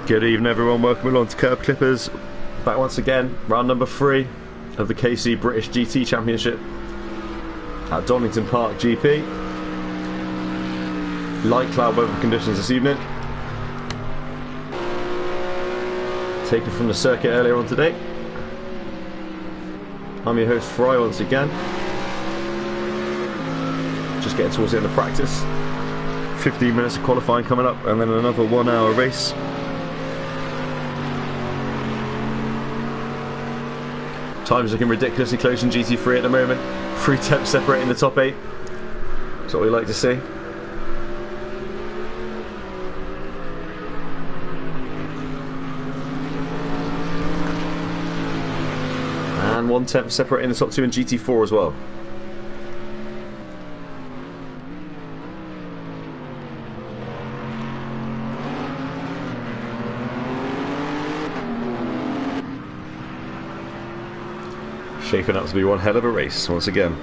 Good evening everyone, welcome along to Kerb Clippers. Back once again, round number 3 of the KC British GT Championship at Donington Park GP. Light cloud weather conditions this evening. Taken from the circuit earlier on today. I'm your host Fry once again. Just getting towards the end of practice. 15 minutes of qualifying coming up and then another 1 hour race. Time's looking ridiculously close in GT3 at the moment. 3 temps separating the top 8. That's what we like to see. And 1 temp separating the top 2 in GT4 as well. Shaping up to be one hell of a race once again.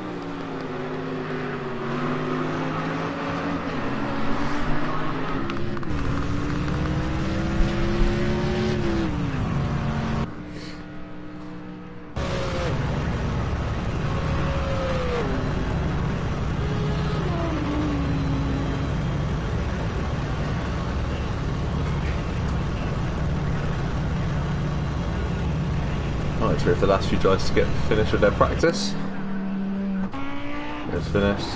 Let's wait for the last few guys to get finished with their practice. It's finished.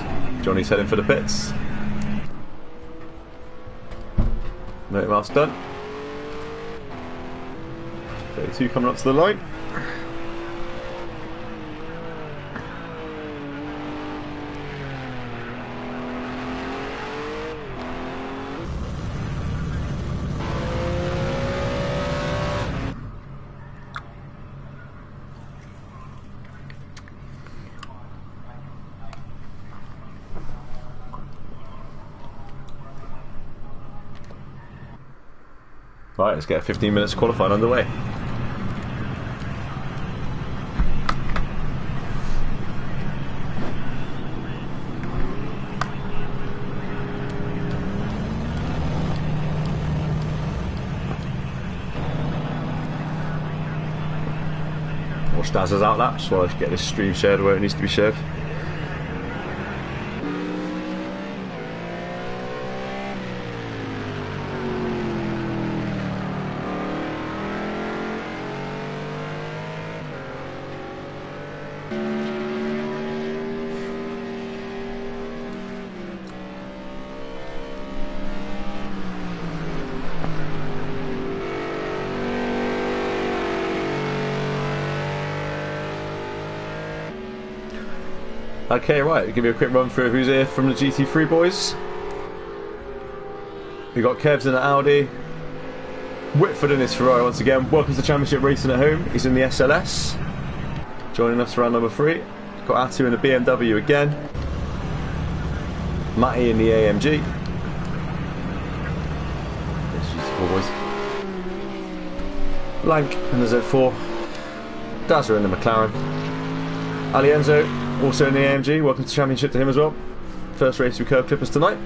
Johnny's heading for the pits. Motor mask done. 32 coming up to the line. Right, let's get 15 minutes qualifying underway. Watch Daz's outlaps while I get this stream shared where it needs to be shared. Okay, right, I'll give you a quick run through who's here from the GT3 boys. We've got Kerb's in the Audi, Whitford in his Ferrari once again. Welcome to Championship Racing at home. He's in the SLS. Joining us for round number 3. Got Atu in the BMW again. Matty in the AMG. There's GT4 boys. Lank in the Z4. Dazza in the McLaren. Alienzo also in the AMG, welcome to Championship to him as well. First race with Kerb Clippers tonight.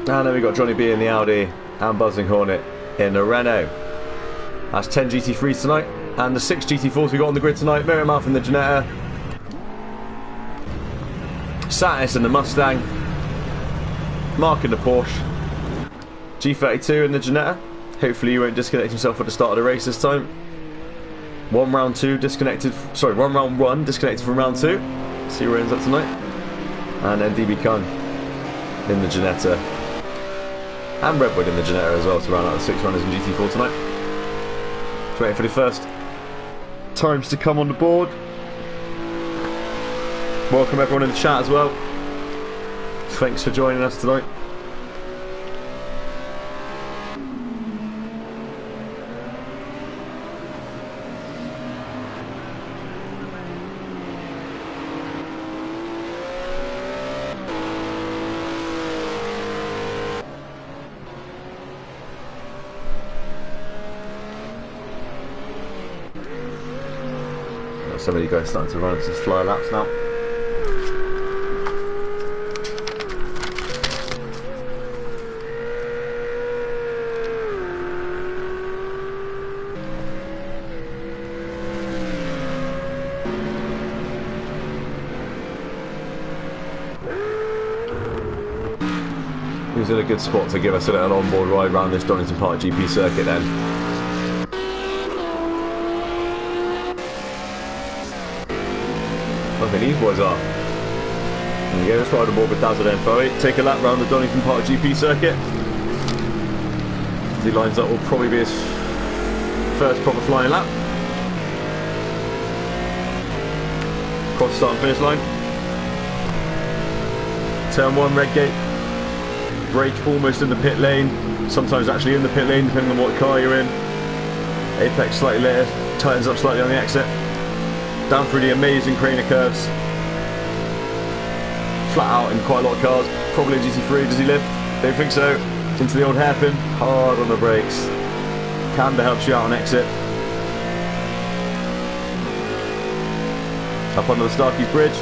And then we've got Johnny B in the Audi and Buzzing Hornet in the Renault. That's 10 GT3s tonight. And the 6 GT4s we got on the grid tonight. Miriam Alf in the Ginetta. Satis in the Mustang. Mark in the Porsche. G32 in the Ginetta. Hopefully you won't disconnect himself at the start of the race this time. Round 1 disconnected from round 2. See where it ends up tonight. And then DB Kung in the Ginetta. And Redwood in the Ginetta as well to round out the 6 runners in GT4 tonight. Just waiting for the first times to come on the board. Welcome everyone in the chat as well. Thanks for joining us tonight. Some of you guys starting to run some fly laps now. Who's in a good spot to give us a little onboard ride around this Donington Park GP circuit then. I think these boys are. There we go, let's ride aboard with DIZ and FRY. Take a lap around the Donington Park GP circuit. As he lines up, will probably be his first proper flying lap. Cross start and finish line. Turn 1, red gate. Brake almost in the pit lane. Sometimes actually in the pit lane, depending on what car you're in. Apex slightly later. Tightens up slightly on the exit. Down through the amazing crane of curves. Flat out in quite a lot of cars. Probably a GT3. Does he lift? Don't think so. Into the old hairpin. Hard on the brakes. Camber helps you out on exit. Up onto the Starkey's bridge.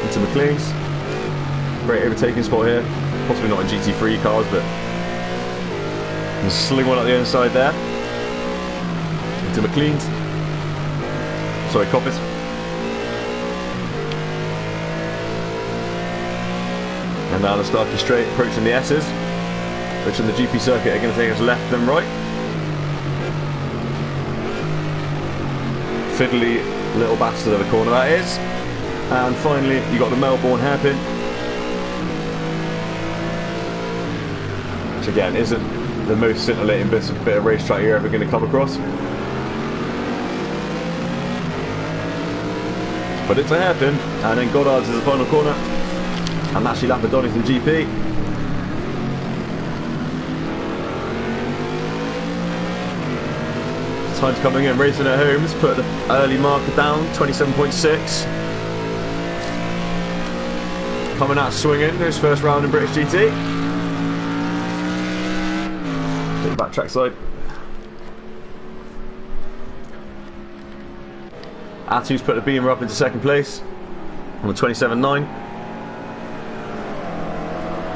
Into McLean's. Great overtaking spot here. Possibly not in GT3 cars, but you can sling one up the inside there. Into McLean's. Sorry, Coppers. And now the Starkey straight, approaching the S's, which on the GP circuit are going to take us left then right. Fiddly little bastard of a corner that is. And finally, you got the Melbourne hairpin, which again isn't the most scintillating bit of racetrack you're ever going to come across. But it's a hairpin, and then Goddard's is the final corner, and that's your lap of Donington GP. Time's coming in, racing at homes, put the early marker down, 27.6. Coming out swinging, his first round in British GT. Take back trackside. Atu's put the Beamer up into second place on the 27.9.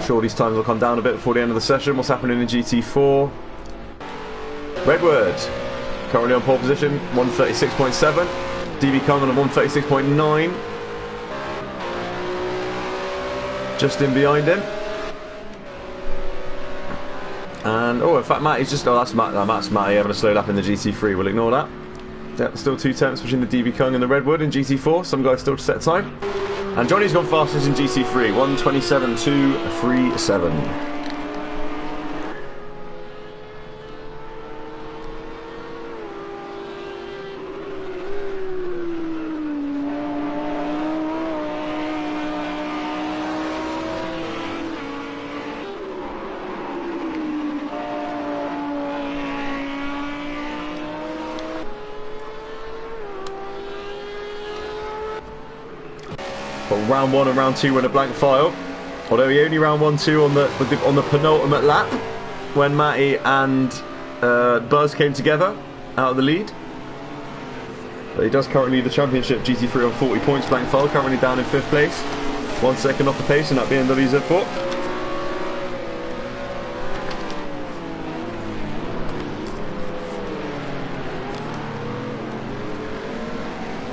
Sure, these times will come down a bit before the end of the session. What's happening in GT4? Redwood currently on pole position, 136.7. DB Kung on 136.9. Just in behind him. And oh, in fact, Matty's just that's Matty having a slow lap in the GT3. We'll ignore that. Yep, still 2 tenths between the DB Kung and the Redwood in GT4. Some guys still to set time. And Johnny's gone fastest in GT3, 127.237. But round 1 and round 2 were in a blank file. Although he only round 1-2 on the penultimate lap when Matty and Buzz came together out of the lead. But he does currently lead the championship GT3 on 40 points, blank file, currently down in 5th place. 1 second off the pace in that BMW Z4.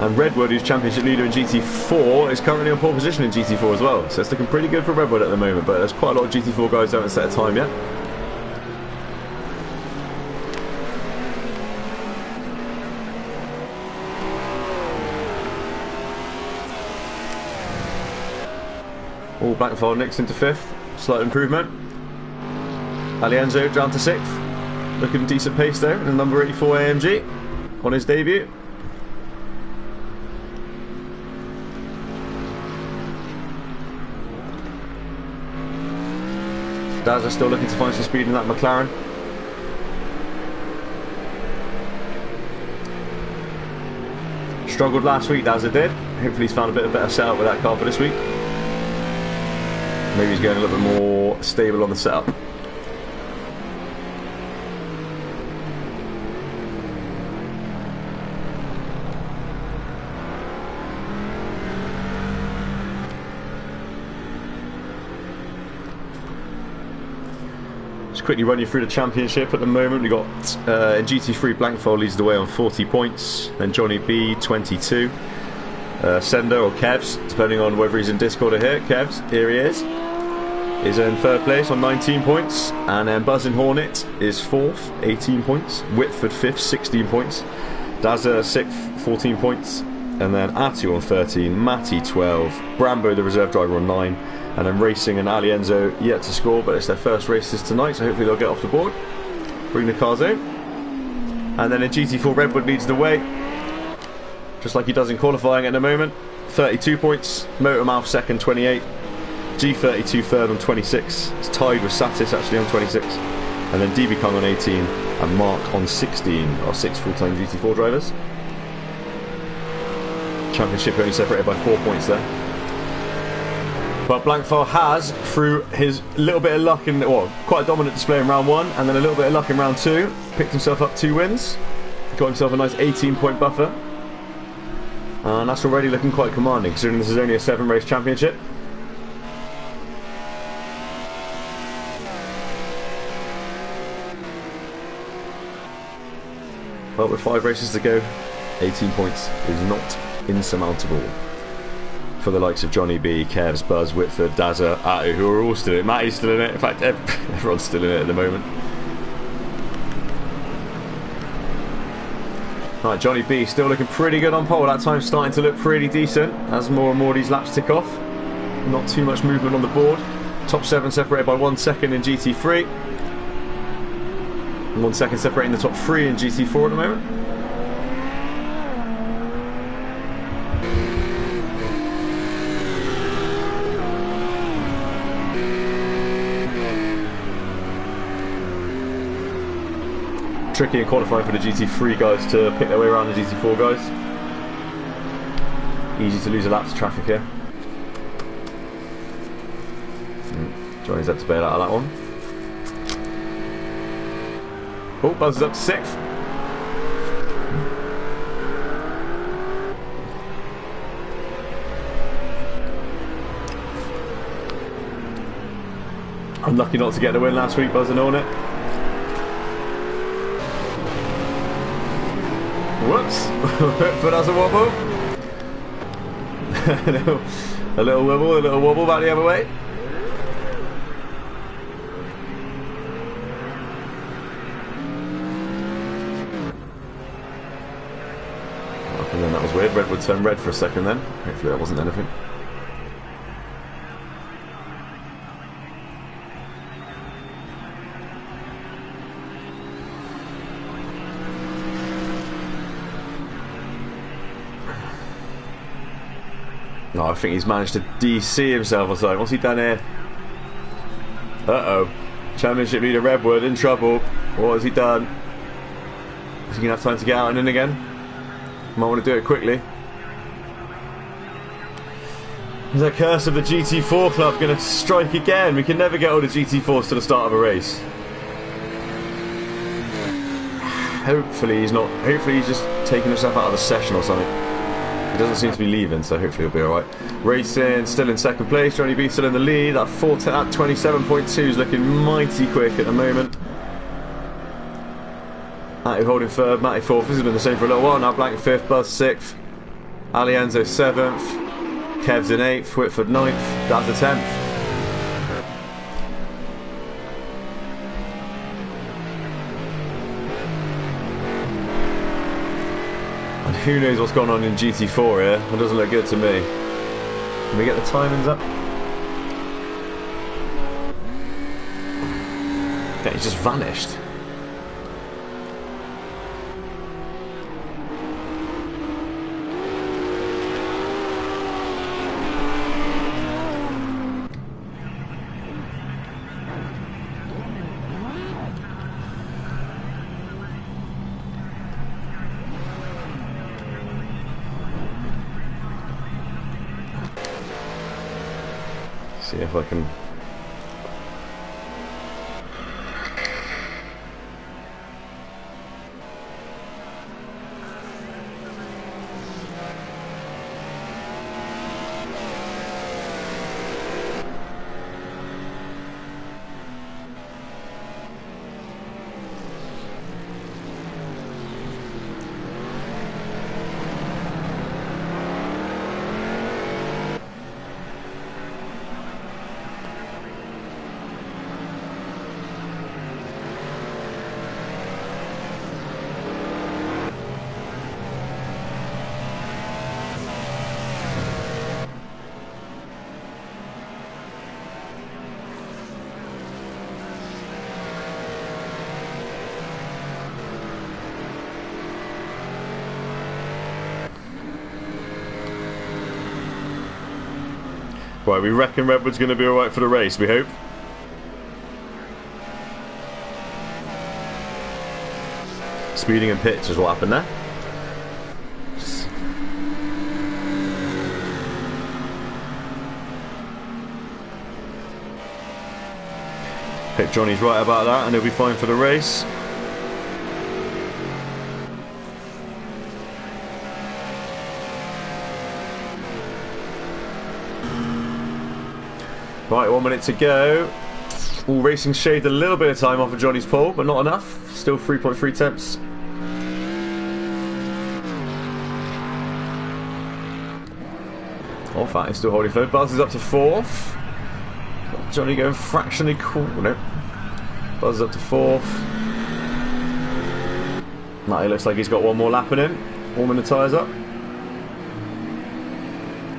And Redwood, who's championship leader in GT4, is currently on pole position in GT4 as well. So it's looking pretty good for Redwood at the moment, but there's quite a lot of GT4 guys who haven't set a time yet. All black file next into 5th, slight improvement. Alienzo down to 6th, looking decent pace there in the number 84 AMG on his debut. DIZ is still looking to find some speed in that McLaren. Struggled last week, DIZ did. Hopefully he's found a bit of better setup with that car for this week. Maybe he's going a little bit more stable on the setup. Quickly run you through the championship at the moment. We got in GT3 Blankfold leads the way on 40 points, then Johnny B 22, Sender or Kevs depending on whether he's in Discord or here. Kevs, here he is, is in third place on 19 points, and then Buzzing Hornet is fourth, 18 points. Whitford fifth, 16 points. Dazza sixth, 14 points, and then Atu on 13, Matty 12, Brambo the reserve driver on 9, and then Racing and Alienzo yet to score, but it's their first races tonight, so hopefully they'll get off the board, bring the cars out. And then in GT4 Redwood leads the way, just like he does in qualifying at the moment, 32 points, Motormouth second, 28, G32 third on 26, it's tied with Satis actually on 26, and then DB Kong on 18 and Mark on 16, our 6 full-time GT4 drivers. Championship only separated by 4 points there. But Blankfire has, through his little bit of luck in, well, quite a dominant display in round 1 and then a little bit of luck in round 2, picked himself up 2 wins, got himself a nice 18-point buffer, and that's already looking quite commanding considering this is only a 7-race championship. But with 5 races to go, 18 points is not insurmountable for the likes of Johnny B, Kevs, Buzz, Whitford, Dazza, Atu, who are all still in it. Matty's still in it. In fact, everyone's still in it at the moment. Right, Johnny B still looking pretty good on pole. That time's starting to look pretty decent as more and more of these laps tick off. Not too much movement on the board. Top 7 separated by 1 second in GT3. 1 second separating the top 3 in GT4 at the moment. Tricky in qualifying for the GT3 guys to pick their way around the GT4 guys. Easy to lose a lap to traffic here. Johnny's had to bail out of that one. Oh, Buzz is up to 6th. Unlucky not to get the win last week, Buzzing on it. Whoops, but that's a wobble. a little wobble back the other way. And then that was weird, Redwood turned red for a second then. Hopefully that wasn't anything. No, I think he's managed to DC himself or something. What's he done here? Uh-oh. Championship leader Redwood in trouble. What has he done? Is he going to have time to get out and in again? Might want to do it quickly. Is the curse of the GT4 club going to strike again? We can never get all the GT4s to the start of a race. Hopefully he's not. Hopefully he's just taking himself out of the session or something. He doesn't seem to be leaving, so hopefully he'll be alright. Racing still in second place. Johnny B still in the lead. That 27.2 is looking mighty quick at the moment. Matty holding third, Matty fourth. This has been the same for a little while now. Blank fifth, Buzz sixth, Alienzo seventh, Kev's in eighth, Whitford ninth, Dad's the 10th. And who knows what's going on in GT4 here? It doesn't look good to me. Can we get the timings up? Yeah, he's just vanished. See if I can. Right, we reckon Redwood's going to be alright for the race, we hope. Speeding and pitch is what happened there. Hope Johnny's right about that and he'll be fine for the race. Right, 1 minute to go. All racing shaved a little bit of time off of Johnny's pole, but not enough. Still 3.3 tenths. Oh, Fatty's still holding third. Buzz is up to 4th. Johnny going fractionally cool. No. Buzz up to 4th. Matty looks like he's got one more lap in him. Warming the tyres up.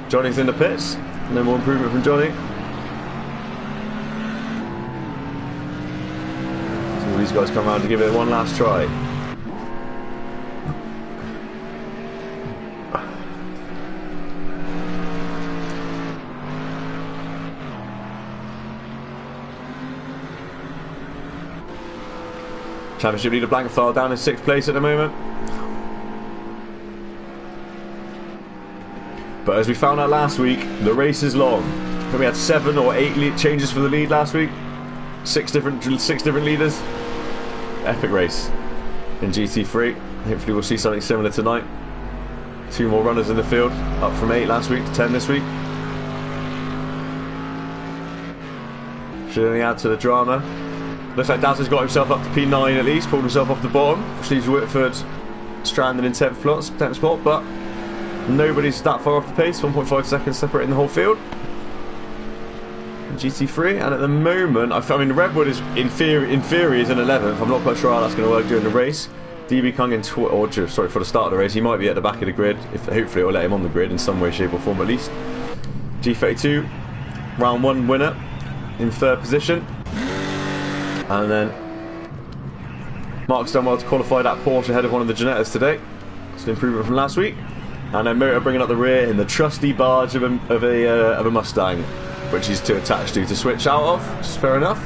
Johnny's in the pits. No more improvement from Johnny. These guys come around to give it one last try. Championship leader blank file down in 6th place at the moment. But as we found out last week, the race is long. I think we had 7 or 8 changes for the lead last week. 6 different leaders. Epic race in GT3. Hopefully we'll see something similar tonight. 2 more runners in the field, up from 8 last week to 10 this week. Should only add to the drama. Looks like Daz has got himself up to P9 at least, pulled himself off the bottom, which leaves Whitford stranded in 10th spot, but nobody's that far off the pace. 1.5 seconds separating the whole field. GT3, and at the moment, I mean, Redwood is in theory is in 11th. I'm not quite sure how that's going to work during the race. DB Kung for the start of the race, he might be at the back of the grid. If hopefully it'll let him on the grid in some way, shape, or form at least. G32, round 1 winner in 3rd position, and then Mark's done well to qualify that Porsche ahead of one of the Ginettas today. It's an improvement from last week, and then Motor bringing up the rear in the trusty barge of a Mustang, which he's too attached to switch out of, which is fair enough.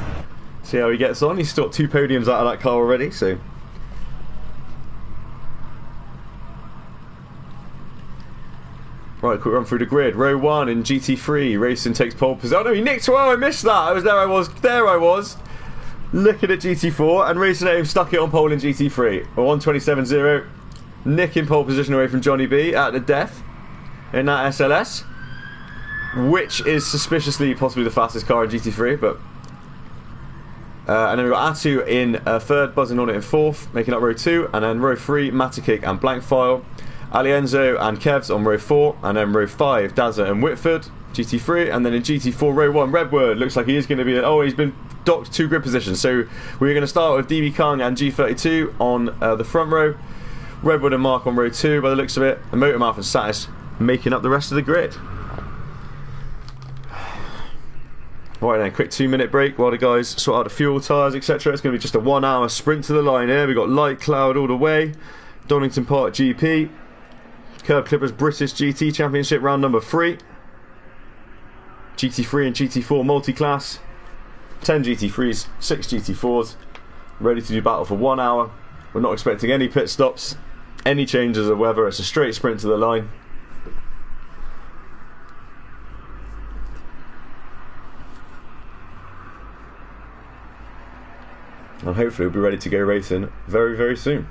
See how he gets on. He's still got 2 podiums out of that car already, so. Right, quick run through the grid. Row 1 in GT3, Racing takes pole position. Oh no, he nicked well, I missed that. There I was. Looking at GT4, and Racing Aim stuck it on pole in GT3. A 127.0, nicking pole position away from Johnny B at the death in that SLS. Which is suspiciously possibly the fastest car in GT3, but and then we've got Atu in 3rd, buzzing on it in 4th, making up row 2, and then row 3, Matikik and Blankfile, Alienzo and Kevs on row 4, and then row 5, Dazza and Whitford, GT3, and then in GT4, row 1, Redwood looks like he is going to be, he's been docked 2 grid positions, so we're going to start with DB Kung and G32 on the front row, Redwood and Mark on row 2 by the looks of it, and Motormouth and Satis making up the rest of the grid. Right then, quick 2-minute break while the guys sort out the fuel, tyres, etc. It's going to be just a 1-hour sprint to the line here. We've got Light Cloud all the way, Donington Park GP, Kerb Clippers British GT Championship round number 3, GT3 and GT4 multi-class, 10 GT3s, 6 GT4s, ready to do battle for 1 hour. We're not expecting any pit stops, any changes of weather. It's a straight sprint to the line. And hopefully we'll be ready to go racing very, very soon.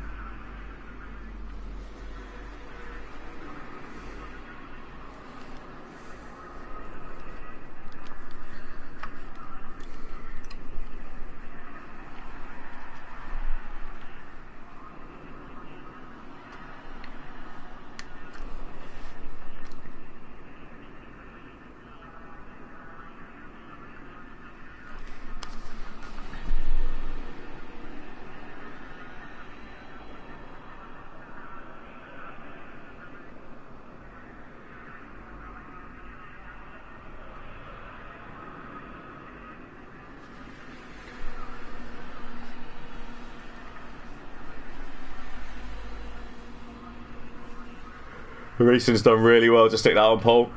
Racing's done really well to stick that on pole.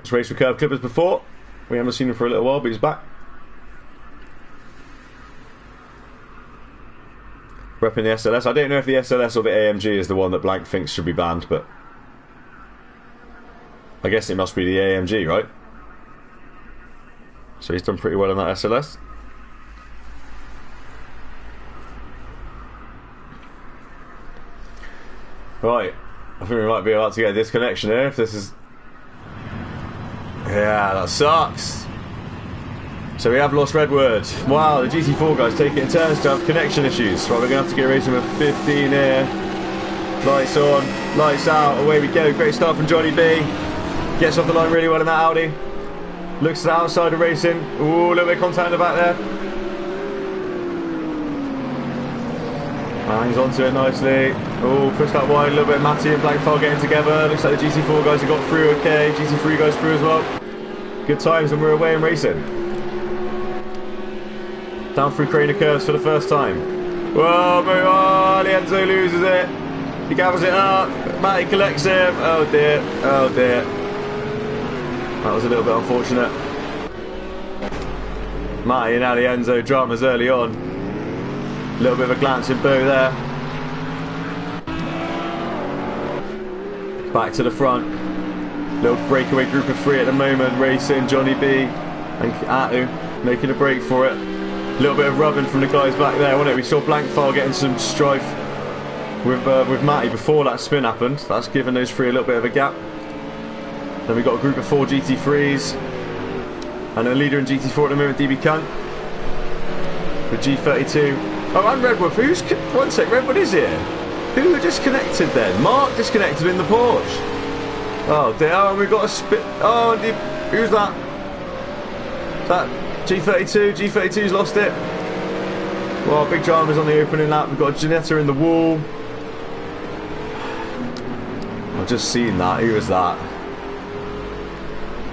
He's raced with Kerb Clippers before. We haven't seen him for a little while, but he's back. Repping the SLS. I don't know if the SLS or the AMG is the one that Blank thinks should be banned, but I guess it must be the AMG, right? So he's done pretty well on that SLS. Right, I think we might be about to get a disconnection here if this is... Yeah, that sucks. So we have lost Redwood. Wow, the GT4 guys take it in turns to have connection issues. Right, we're going to have to get racing with 15 here. Lights on, lights out, away we go. Great start from Johnny B. Gets off the line really well in that Audi. Looks to the outside of racing. Ooh, a little bit of contact in the back there. Hangs onto it nicely. Oh, pushed that wide a little bit. Matty and Blankfile getting together. Looks like the GT4 guys have got through okay. GT3 guys through as well. Good times when we're away and racing. Down through Craner curves for the first time. Whoa, move on. Enzo loses it. He gathers it up. Matty collects him. Oh dear. Oh dear. That was a little bit unfortunate. Matty and Ali Enzo dramas early on. A little bit of a glancing bow there. Back to the front. Little breakaway group of three at the moment. Racing, Johnny B and Atu making a break for it. A little bit of rubbing from the guys back there, wasn't it? We saw Blankfile getting some strife with Matty before that spin happened. That's given those three a little bit of a gap. Then we got a group of 4 GT3s and a leader in GT4 at the moment, DB Cunt, with G32. Oh, and Redwood. One sec, Redwood is here. Who disconnected then? Mark disconnected in the Porsche. Oh dear, and we've got a spit. Oh, who's that? That G32. G32's lost it. Well, big dramas on the opening lap. We've got Janetta in the wall. I've just seen that. Who was that?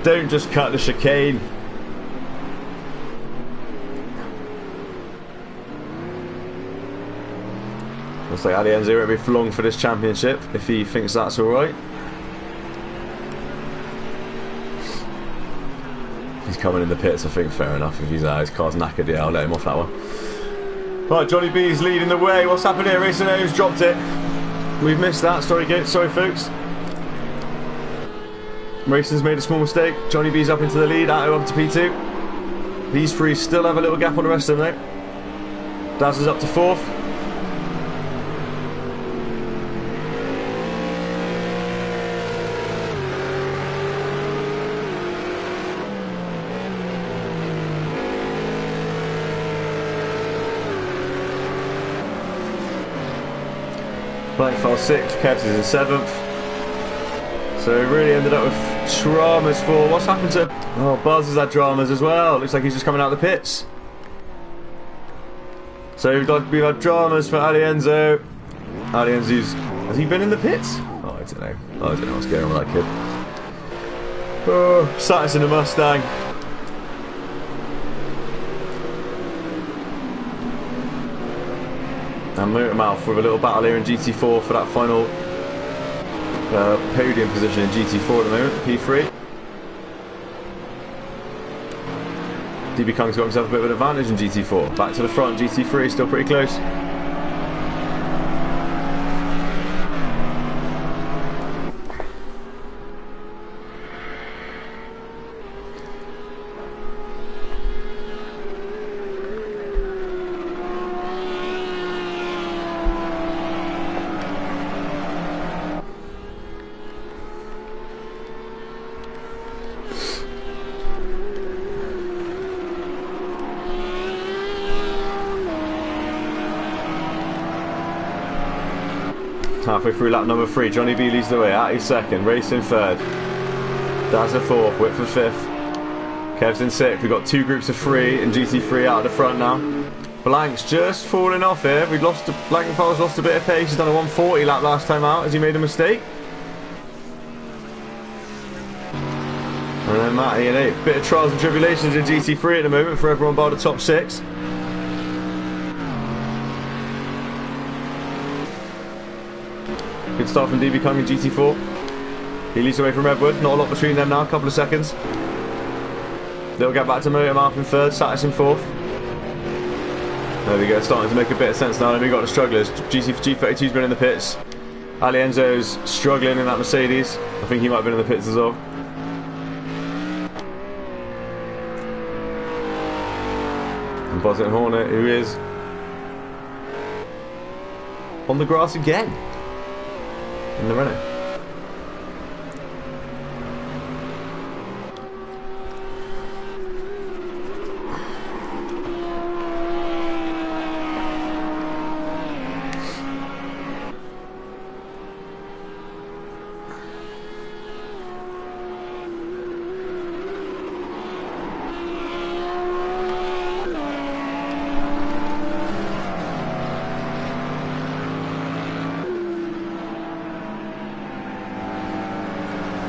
Don't just cut the chicane. Looks like Ali Enzo won't be for long for this championship if he thinks that's alright. He's coming in the pits, I think. Fair enough. If his car's knackered, yeah, I'll let him off that one. Right, Johnny B's leading the way. What's happened here? Racing O's dropped it. We've missed that. Sorry folks. Racing's made a small mistake. Johnny B's up into the lead. Atu up to P2. These three still have a little gap on the rest of them though. Daz is up to 4th. Blankfile 6th, Kerbs is in 7th. So we really ended up with dramas for... What's happened to... Oh, Buzz has had dramas as well. Looks like he's just coming out of the pits. So we've had dramas for Ali Enzo. Ali Enzo's... Has he been in the pits? Oh, I don't know. I don't know what's going on with that kid. Oh, Satis in the Mustang. And Motormouth with a little battle here in GT4 for that final podium position in GT4 at the moment, P3. DB Kung's got himself a bit of an advantage in GT4. Back to the front, GT3 still pretty close. Halfway through lap number 3, Johnny B leads the way. Atu's 2nd, Racing 3rd. Daz a 4th, Whip for 5th. Kev's in 6th. We've got 2 groups of 3 and GT3 out of the front now. Blank's just falling off here. Blankfile's lost a bit of pace. He's done a 140 lap last time out. Has he made a mistake? And then Matty in 8th. Bit of trials and tribulations in GT3 at the moment for everyone by the top 6. Good start from DB Kung in GT4. He leads away from Edward. Not a lot between them now. A couple of seconds. They'll get back to Motormouth in third. Satis in fourth. There we go. Starting to make a bit of sense now. Then we've got the strugglers. G32's been in the pits. Alienzo's struggling in that Mercedes. I think he might have been in the pits as well. And Buzzet and Hornet, who is on the grass again in the Renault.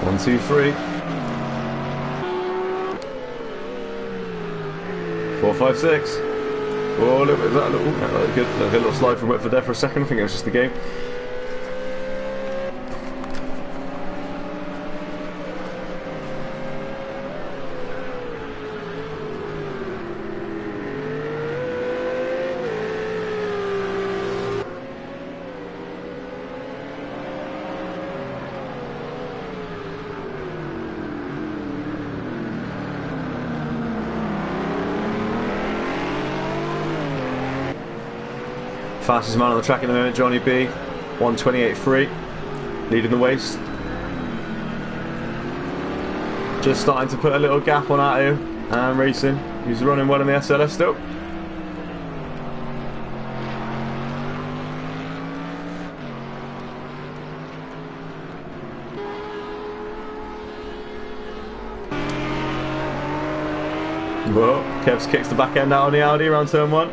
One, two, three. 4, 5, 6. Oh, look at that a little slide from Whitford there for a second. I think it was just the game. Fastest man on the track at the moment, Johnny B. 1:28.3, leading the waist. Just starting to put a little gap on Attu and racing. He's running well in the SLS still. Well, Kevs kicks the back end out on the Audi around turn 1.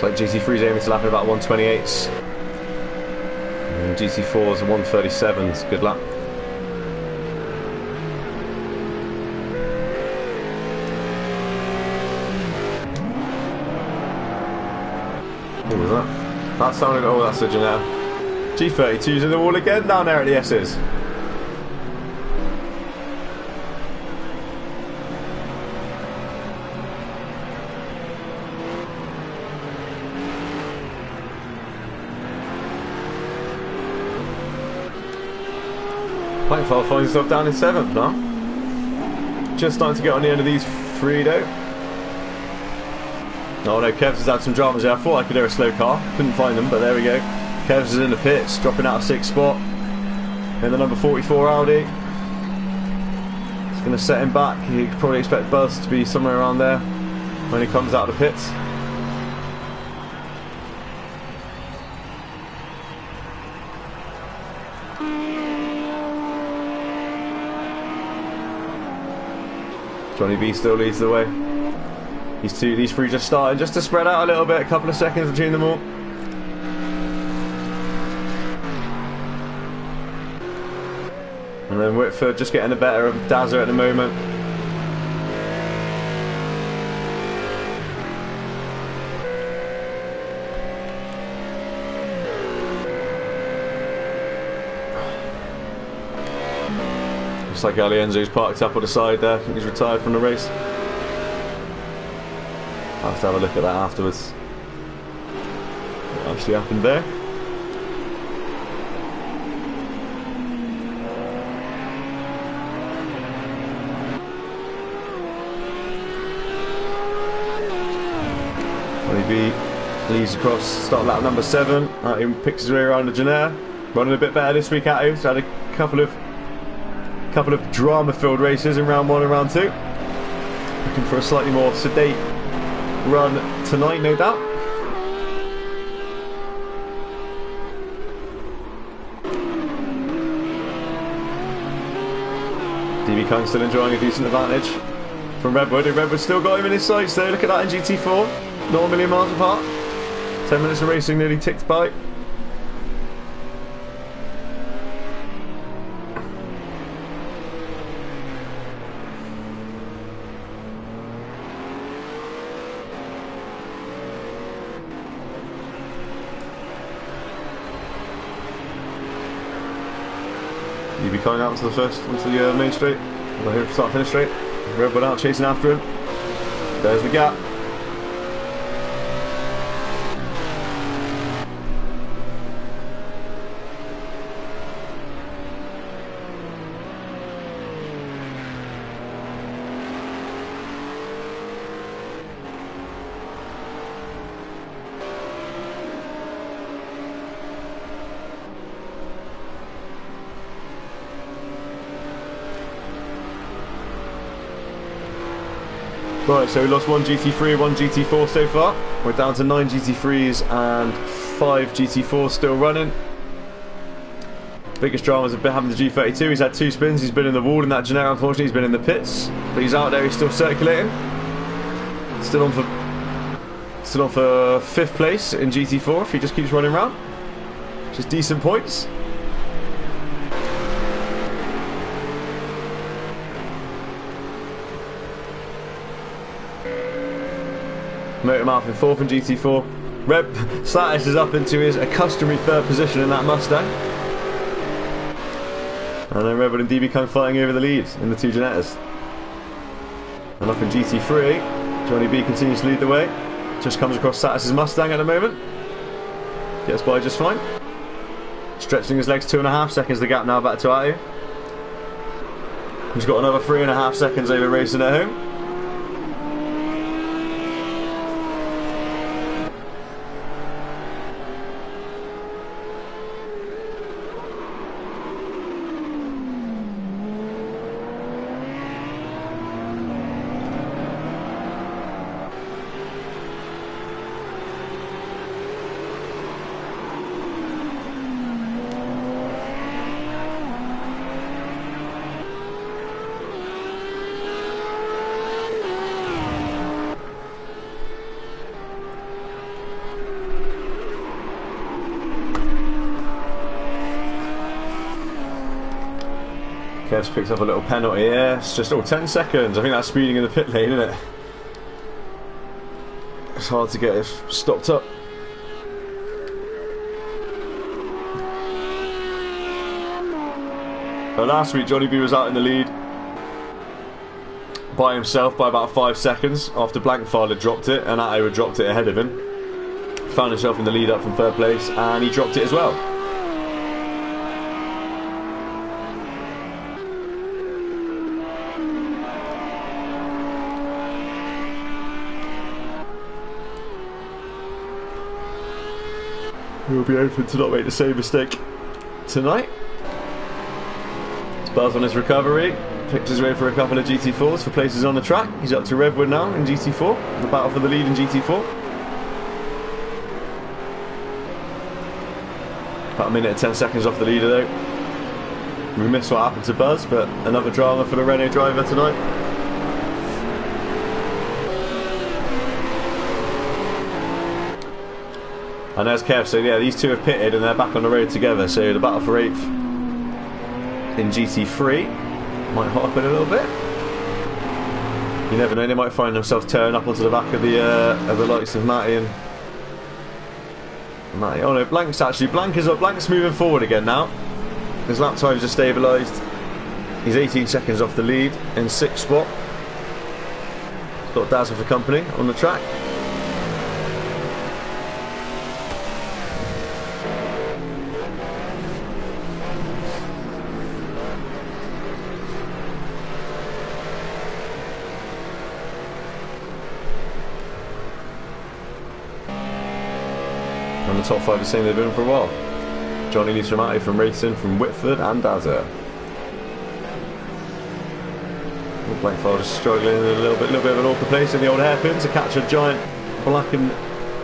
Like GT3's aiming to lap in about 1:28s, and GT4's 1:37s. Good luck. What was that? That sounded. Oh, that's a Janelle. G32's in the wall again down there at the S's. Blankfeld finds himself down in 7th now. Just starting to get on the end of these 3 though. Oh no, Kevs has had some dramas there. I thought I could hear a slow car. Couldn't find them, but there we go. Kevs is in the pits, dropping out of 6th spot. In the number 44 Audi. It's going to set him back. You could probably expect Buzz to be somewhere around there when he comes out of the pits. Johnny B still leads the way. These three just starting just to spread out a little bit, a couple of seconds between them all. And then Whitford just getting the better of Dazza at the moment. Looks like Alienzo's parked up on the side there. I think he's retired from the race. I'll have to have a look at that afterwards. What actually happened there? Maybe leads across start lap number 7. He picks his way around the Janelle. Running a bit better this week at He's had a couple of drama-filled races in round 1 and round 2. Looking for a slightly more sedate run tonight, no doubt. DB Kung still enjoying a decent advantage from Redwood, and Redwood still got him in his sights there. Look at that in GT4, not a million miles apart. 10 minutes of racing nearly ticked by. DB Kung out onto the main straight. Start finish straight. Redwood out chasing after him. There's the gap. Right, so we lost one GT3, one GT4 so far. We're down to 9 GT3s and 5 GT4s still running. Biggest dramas have been having the G32. He's had 2 spins. He's been in the wall in that Genera. Unfortunately, he's been in the pits, but he's out there. He's still circulating. Still on for 5th place in GT4 if he just keeps running around. Just decent points. Motormouth in 4th in GT4. Status is up into his customary 3rd position in that Mustang. And then Redwood and DB Kung fighting over the lead in the 2 Genettas. And up in GT3, Johnny B continues to lead the way. Just comes across Status's Mustang at the moment. Gets by just fine. Stretching his legs 2.5 seconds the gap now back to Atu. He's got another 3.5 seconds over racing at home. Kev's picked up a little penalty here. It's just 10 seconds. I think that's speeding in the pit lane, isn't it? It's hard to get it stopped up. But last week Johnny B was out in the lead by himself by about 5 seconds after Blankfile had dropped it and Atu had dropped it ahead of him. Found himself in the lead up from 3rd place and he dropped it as well. We'll be hoping to not make the same mistake tonight. It's Buzz on his recovery. Picked his way for a couple of GT4s for places on the track. He's up to Redwood now in GT4. The battle for the lead in GT4. About a minute and 10 seconds off the leader though. We missed what happened to Buzz, but another drama for the Renault driver tonight. And there's Kev, so yeah, these two have pitted and they're back on the road together, so the battle for 8th in GT3 might hot up in a little bit. You never know, they might find themselves tearing up onto the back of the likes of Matty and Matty. Oh no, Blank's moving forward again now. His lap times are stabilised. He's 18 seconds off the lead in 6th spot. He's got Dazzle for company on the track. And the top 5 are saying they've been for a while. Johnny leads from Atu, from Racing, from Whitford and Dazza. Blankfile just struggling in a little bit of an awkward place in the old hairpin to catch a giant black and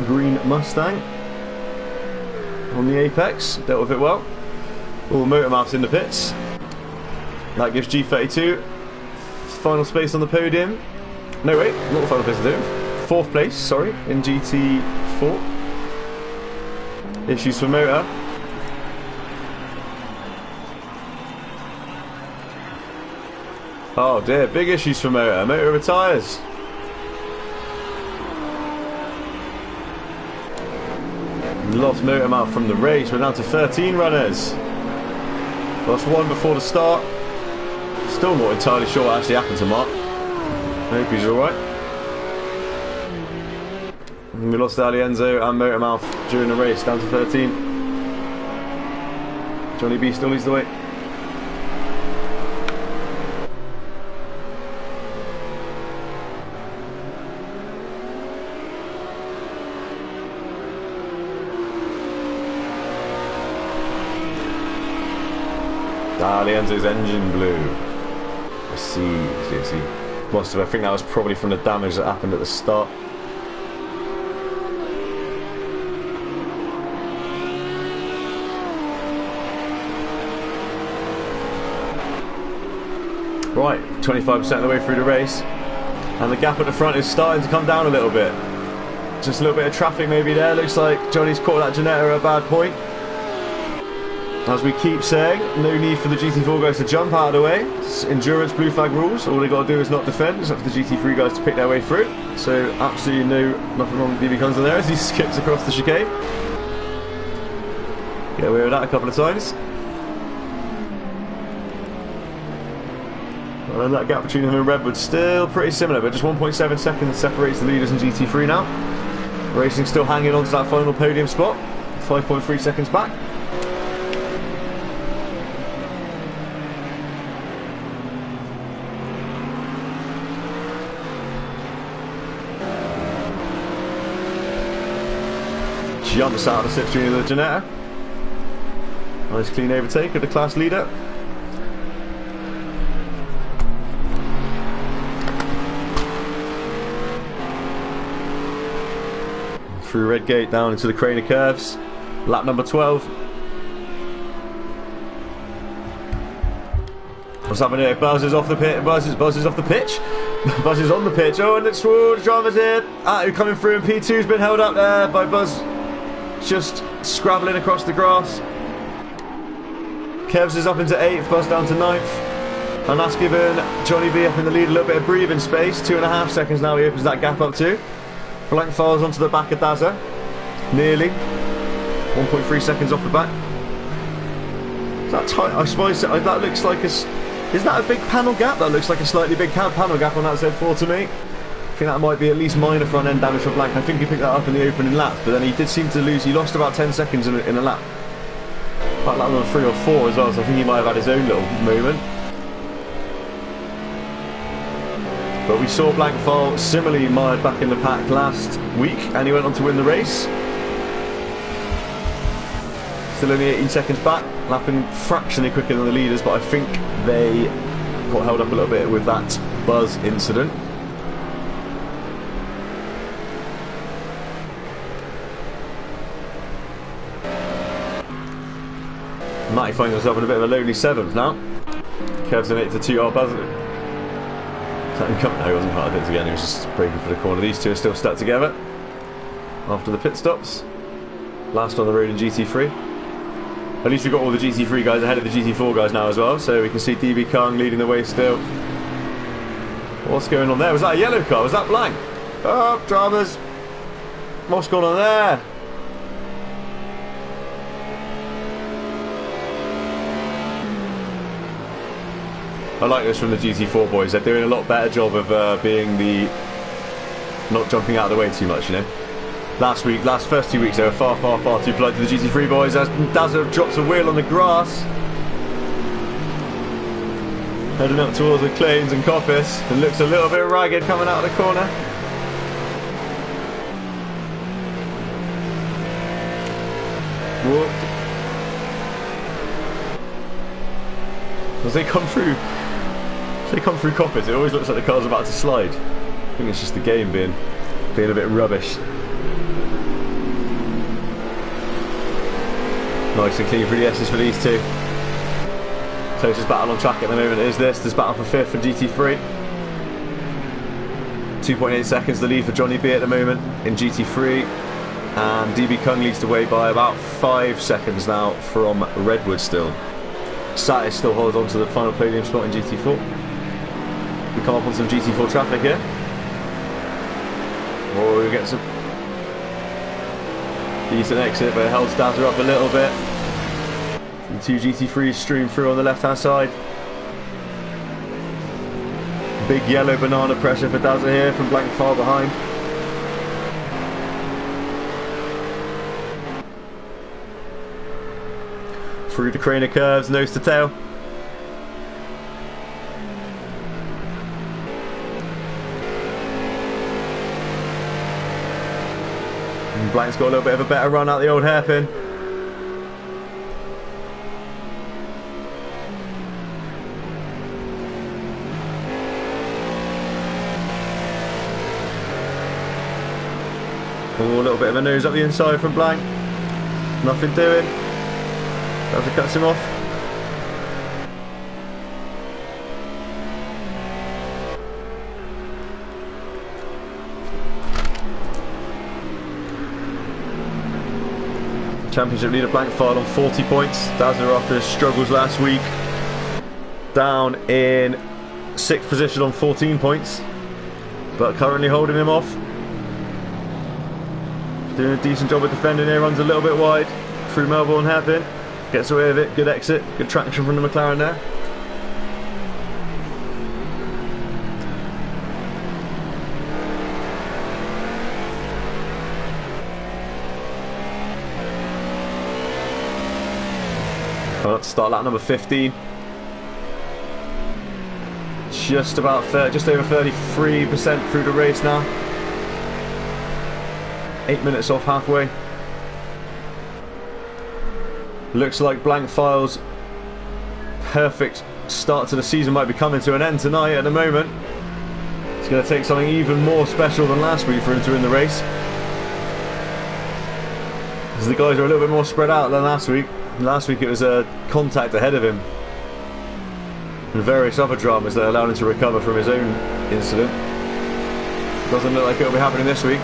green Mustang on the apex. Dealt with it well. All the motor mouths in the pits. That gives G32 final space on the podium. No, wait, not the final place to do. 4th place, sorry, in GT4. Issues for motor. Oh dear, big issues for motor. Motor retires. Lost motor mouth from the race. We're down to 13 runners. Lost 1 before the start. Still not entirely sure what actually happened to Mark. I hope he's alright. We lost Alienzo and motor mouth during the race, down to 13. Johnny B still leads the way. Alienzo's engine blew. I see. Must have. I think that was probably from the damage that happened at the start. Right, 25% of the way through the race, and the gap at the front is starting to come down a little bit. Just a little bit of traffic maybe there. Looks like Johnny's caught that Janetta at a bad point. As we keep saying, no need for the GT4 guys to jump out of the way. It's endurance blue flag rules. All they got to do is not defend. It's up for the GT3 guys to pick their way through. So absolutely nothing wrong with BB Guns there as he skips across the chicane. Get away with that a couple of times. And then that gap between him and Redwood still pretty similar, but just 1.7 seconds separates the leaders in GT3 now. Racing still hanging on to that final podium spot. 5.3 seconds back. Jumps out of the slipstream of the Janetta. Nice clean overtake of the class leader. Through Red Gate down into the crane of curves. Lap number 12. What's happening here? Buzz is off the pit. Buzz is off the pitch. Buzz is on the pitch. Oh, and it's the driver's here. Coming through, and P2's been held up there by Buzz. Just scrabbling across the grass. Kevs is up into 8th, Buzz down to 9th. And that's given Johnny B up in the lead a little bit of breathing space. 2.5 seconds now he opens that gap up to. Blank files onto the back of Dazza. Nearly. 1.3 seconds off the back. Is that tight? I suppose that looks like a... Is that a big panel gap? That looks like a slightly big panel gap on that Z4 to me. I think that might be at least minor front end damage for Blank. I think he picked that up in the opening lap, but then he did seem to lose. He lost about 10 seconds in a lap. About lap number 3 or 4 as well, so I think he might have had his own little moment. But we saw Blank fall similarly mired back in the pack last week, and he went on to win the race. Still only 18 seconds back, lapping fractionally quicker than the leaders, but I think they got held up a little bit with that Buzz incident. Matty finds himself in a bit of a lonely 7th now. Kev's in 8 to 2. Oh, Buzz. No, he wasn't part of it again. He was just breaking for the corner. These two are still stuck together after the pit stops. Last on the road in GT3. At least we've got all the GT3 guys ahead of the GT4 guys now as well. So we can see DB Kung leading the way still. What's going on there? Was that a yellow car? Was that Blank? Oh, dramas. What's going on there? I like this from the GT4 boys. They're doing a lot better job of being the... not jumping out of the way too much, you know. Last first 2 weeks they were far too polite to the GT3 boys as Dazza drops a wheel on the grass. Heading up towards the Claims and Coppice and looks a little bit ragged coming out of the corner. Whoop. As they come through Coppice, it always looks like the car's about to slide. I think it's just the game being a bit rubbish. Nice and clean for the S's for these two. Closest battle on track at the moment is this. There's battle for 5th for GT3. 2.8 seconds the lead for Johnny B at the moment in GT3. And DB Kung leads the way by about 5 seconds now from Redwood still. Satis still holds on to the final podium spot in GT4. We come up on some GT4 traffic here. Oh, we get some decent exit, but it holds Dazza up a little bit. The 2 GT3s stream through on the left hand side. Big yellow banana pressure for Dazza here from blank far behind. Through the crane of curves, nose to tail. And Blank's got a little bit of a better run out the old hairpin. Oh, a little bit of a nose up the inside from Blank. Nothing doing. Dazza cuts him off. Championship leader Blank filed on 40 points. Dazza, after his struggles last week, down in 6th position on 14 points, but currently holding him off. Doing a decent job of defending here, runs a little bit wide through Melbourne hairpin, gets away with it, good exit, good traction from the McLaren there. Coming up to start lap number 15. Just about just over 33% through the race now. 8 minutes off halfway. Looks like Blank File's perfect start to the season might be coming to an end tonight at the moment. It's going to take something even more special than last week for him to win the race. Because the guys are a little bit more spread out than last week. Last week it was a contact ahead of him. And various other dramas that allowed him to recover from his own incident. Doesn't look like it'll be happening this week.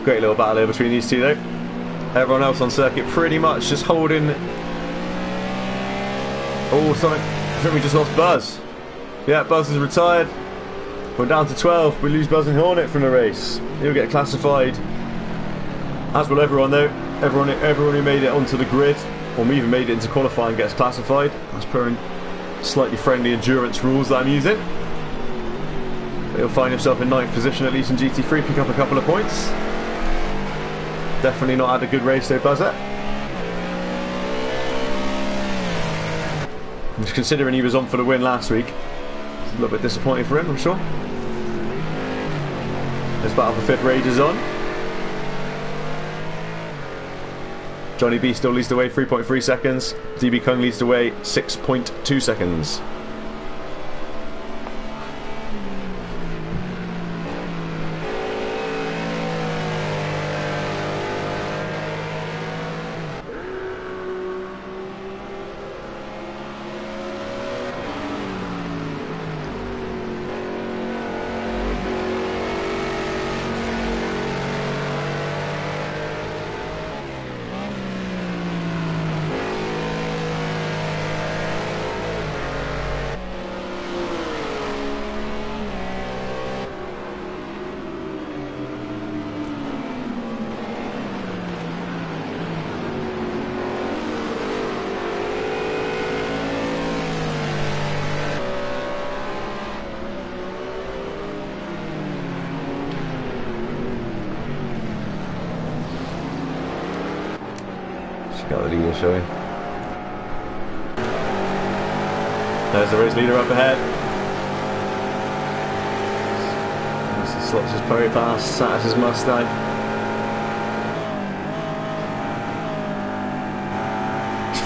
Great little battle here between these two though. Everyone else on circuit pretty much just holding. Oh, something. I think we just lost Buzz. Yeah, Buzz is retired. We're down to 12. We lose Buzz and Hornet from the race. He'll get classified. As will everyone though. Everyone who made it onto the grid, or even made it into qualifying, gets classified. As per slightly friendly endurance rules that I'm using. But he'll find himself in 9th position at least in GT3, pick up a couple of points. Definitely not had a good race though, Buzzer. Just considering he was on for the win last week, it's a little bit disappointing for him, I'm sure. This battle for 5th Raiders on. Johnny B still leads the way, 3.3 seconds. DB Kung leads the way, 6.2 seconds. Got the leader showing. There's the race leader up ahead. Slots his Perry pass, Satis' Mustang.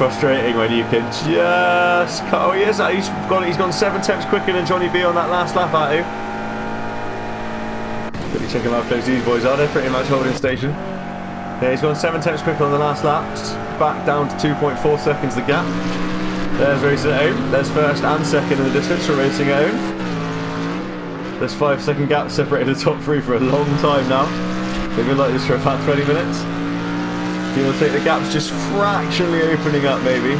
frustrating when you can just cut. Oh, he's gone 7 tenths quicker than Johnny B on that last lap out here. Quickly checking how close these boys are. They're pretty much holding station. Yeah, he's gone 7 tenths quicker on the last lap. Back down to 2.4 seconds the gap. There's racing at home. There's first and second in the distance for racing at home. There's 5-second gap separated the top three for a long time now. They've been like this for about 20 minutes. Give or take, the gap's just fractionally opening up maybe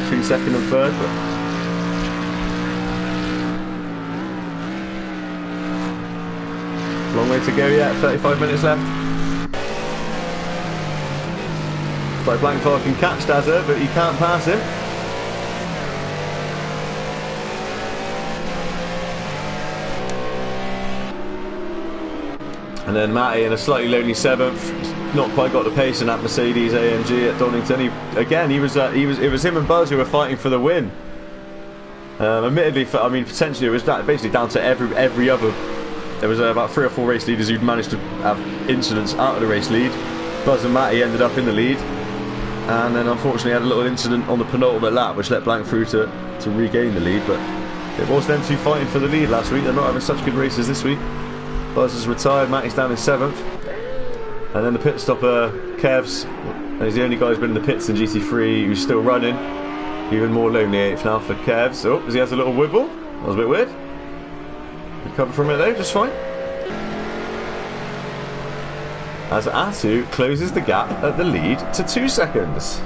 between second and third, but long way to go yet. 35 minutes left. Like Blankfire can catch Dazza, but he can't pass him. And then Matty in a slightly lonely 7th. Not quite got the pace in that Mercedes AMG at Donington. It was him and Buzz who were fighting for the win. Admittedly, potentially it was basically down to every other. There was about 3 or 4 race leaders who'd managed to have incidents out of the race lead. Buzz and Matty ended up in the lead, and then unfortunately had a little incident on the penultimate lap, which let Blank through to regain the lead. But it was them two fighting for the lead last week. They're not having such good races this week. Buzz has retired. Matty's down in 7th. And then the pit stopper, Kerb's, and he's the only guy who's been in the pits in GT3 who's still running. Even more lonely 8th now for Kerb's. Oh, he has a little wibble. That was a bit weird. Recover from it though, just fine. As Atu closes the gap at the lead to 2 seconds.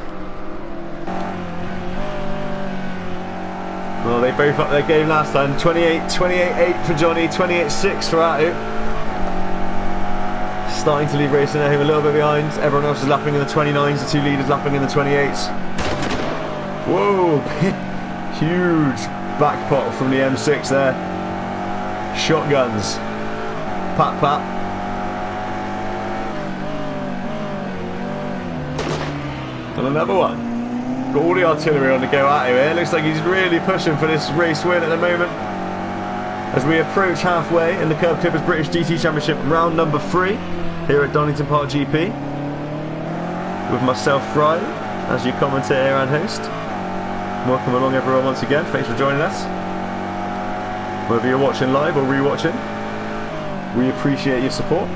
Well, they both up their game last time. 28-8 for Johnny, 28-6 for Atu. Starting to leave racing at him a little bit behind. Everyone else is lapping in the 29s, the 2 leaders lapping in the 28s. Whoa! Huge back pot from the M6 there. Shotguns. Pat pat. And another one. Got all the artillery on the go at him here. Looks like he's really pushing for this race win at the moment. As we approach halfway in the Kerb Clippers British GT Championship round number 3 here at Donington Park GP, with myself, Fry, as your commentator and host. Welcome along everyone once again, thanks for joining us. Whether you're watching live or re-watching, we appreciate your support.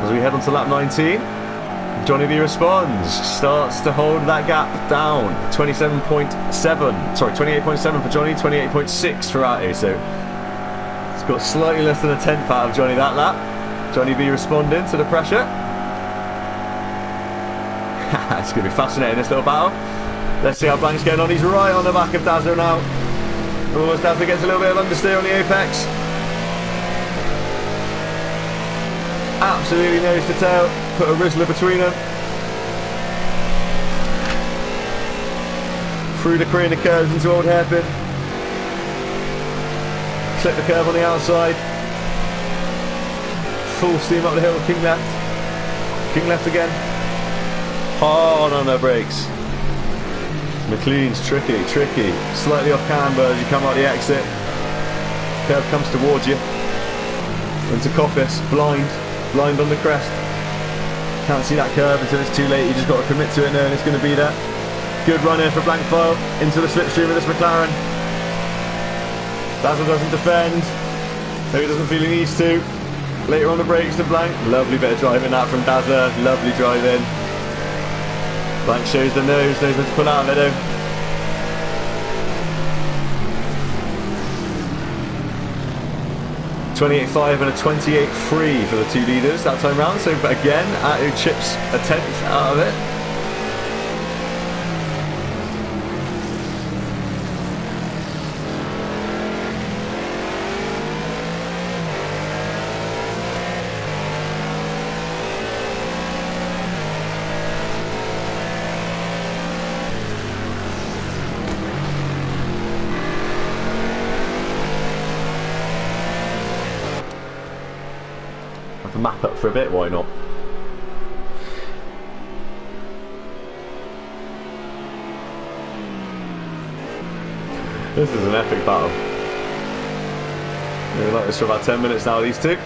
As we head on to lap 19, Johnny B responds, starts to hold that gap down. 28.7 for Johnny, 28.6 for Atu. So it's got slightly less than a tenth out of Johnny that lap. Johnny B responding to the pressure. It's going to be fascinating, this little battle. Let's see how Blank's getting on. He's right on the back of Dazza now. Oh, as Dazza gets a little bit of understeer on the apex. Absolutely nose to tail. Put a Rizzler between them. Through the Carina curves into old hairpin. Clip the curve on the outside. Full steam up the hill. King left. King left again. Hard on the brakes. McLean's tricky. Slightly off camber as you come out the exit. Curve comes towards you. Into Coppice. Blind on the crest. Can't see that curve until it's too late. You just got to commit to it knowing it's going to be there. Good run here for Blankfile into the slipstream of this McLaren. Dazzle doesn't defend. Maybe he doesn't feel he needs to. Later on the brakes to Blank. Lovely bit of driving that from Dazzler. Lovely driving. Blank shows the nose when to pull out of it though. .28.5 and a 28.3 for the 2 leaders that time round. So, but again, Atu chips a tenth out of it. Map up for a bit, why not? This is an epic battle. We've like this for about 10 minutes now, these two.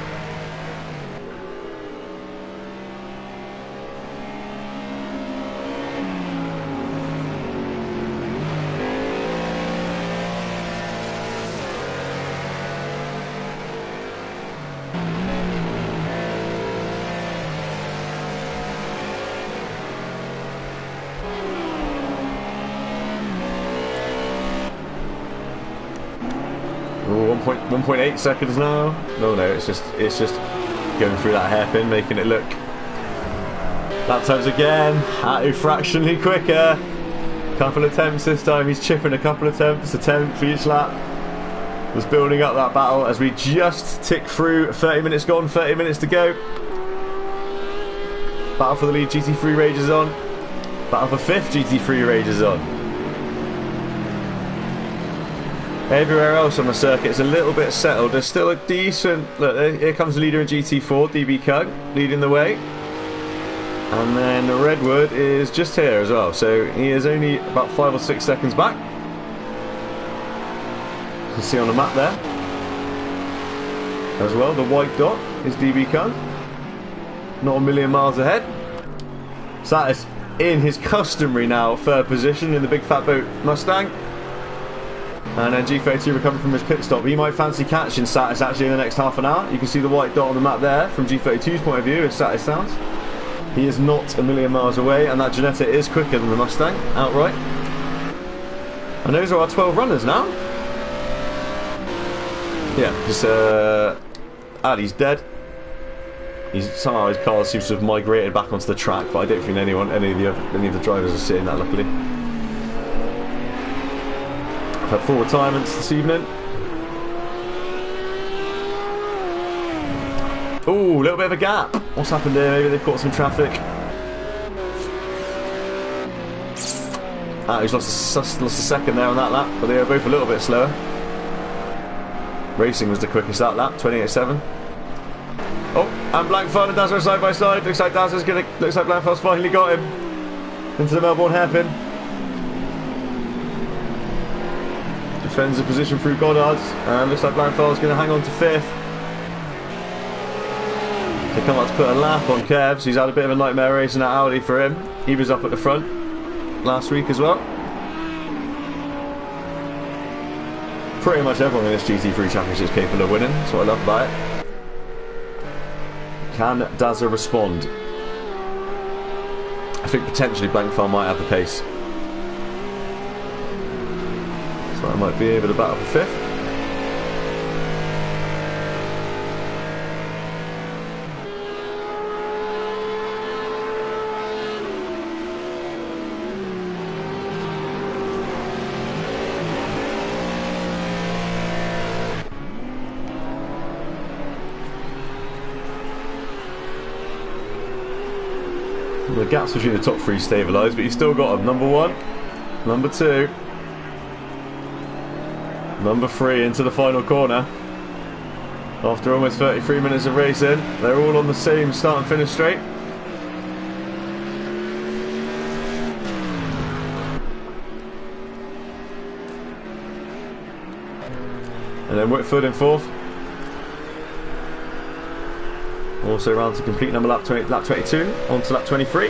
Ooh, 1.8 seconds now. No, it's just going through that hairpin, making it look. Lap times again. Hatu fractionally quicker. Couple attempts this time. He's chipping a couple attempts. A 10th for each lap. Was building up that battle as we just tick through. 30 minutes gone. 30 minutes to go. Battle for the lead. GT3 rages on. Battle for 5th. GT3 rages on. Everywhere else on the circuit is a little bit settled. There's still a decent... Look, here comes the leader in GT4, DB Cug, leading the way. And then Redwood is just here as well. So he is only about 5 or 6 seconds back. You can see on the map there. As well, the white dot is DB Cug. Not a million miles ahead. Satis in his customary now 3rd position in the big fat boat Mustang. And then G32 recovering from his pit stop. He might fancy catching Satis actually in the next half an hour. You can see the white dot on the map there from G32's point of view as Satis sounds. He is not a million miles away, and that Ginetta is quicker than the Mustang outright. And those are our 12 runners now. Yeah, because Ali's dead. Somehow his car seems to have migrated back onto the track, but I don't think any of the drivers are sitting that luckily. I've had 4 retirements this evening. Ooh, a little bit of a gap. What's happened here? Maybe they've caught some traffic. He's lost a second there on that lap, but they were both a little bit slower. Racing was the quickest that lap, 28.7. Oh, and Blankfeld and Dazza are side by side. Looks like Blankfeld's finally got him into the Melbourne hairpin. Defends the position through Goddard's, and looks like Blankfeld's going to hang on to 5th. They come up to put a lap on Kerb, so he's had a bit of a nightmare racing at Audi for him. He was up at the front last week as well. Pretty much everyone in this GT3 Championship is capable of winning. That's what I love about it. Can Dazza respond? I think potentially Blankfeld might have the pace. So I might be able to battle for 5th. The gaps between the top 3 stabilised, but you still got them. Number 1, number 2, number 3 into the final corner. After almost 33 minutes of racing, they're all on the same start and finish straight. And then Whitford in 4th. Also round to complete number lap 22, on to lap 23.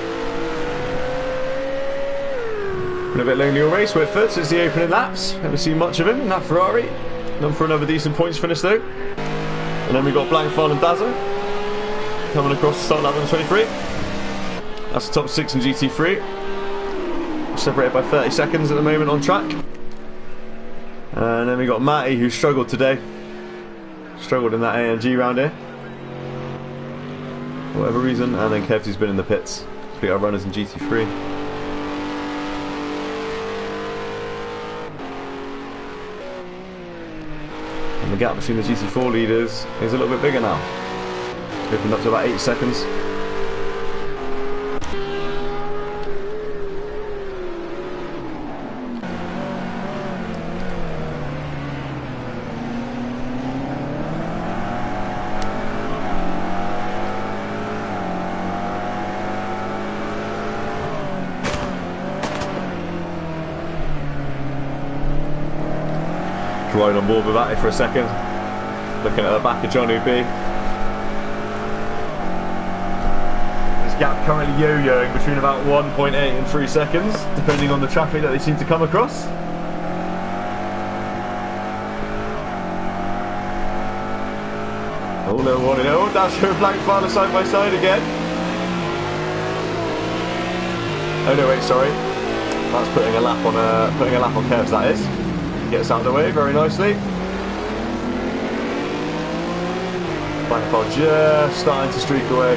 Been a bit lonely all race, Whitford, since the opening laps. Haven't seen much of him in that Ferrari. None for another decent points finish though. And then we've got Blankfeld and Dazza coming across the start lap number 23. That's the top 6 in GT3. Separated by 30 seconds at the moment on track. And then we got Matty, who struggled today. Struggled in that AMG round here. For whatever reason, and then Kev's who's been in the pits. Complete our runners in GT3. And the gap between the GT4 leaders is a little bit bigger now. Opened up to about 8 seconds. Right on board with that for a second. Looking at the back of John B. This gap currently yo-yoing between about 1.8 and 3 seconds, depending on the traffic that they seem to come across. Oh, little one, oh, that's her Blankfeld side by side again. Oh no, wait, sorry. That's putting a lap on Kerbs, that is. Gets out of the way very nicely. Blankfall just starting to streak away.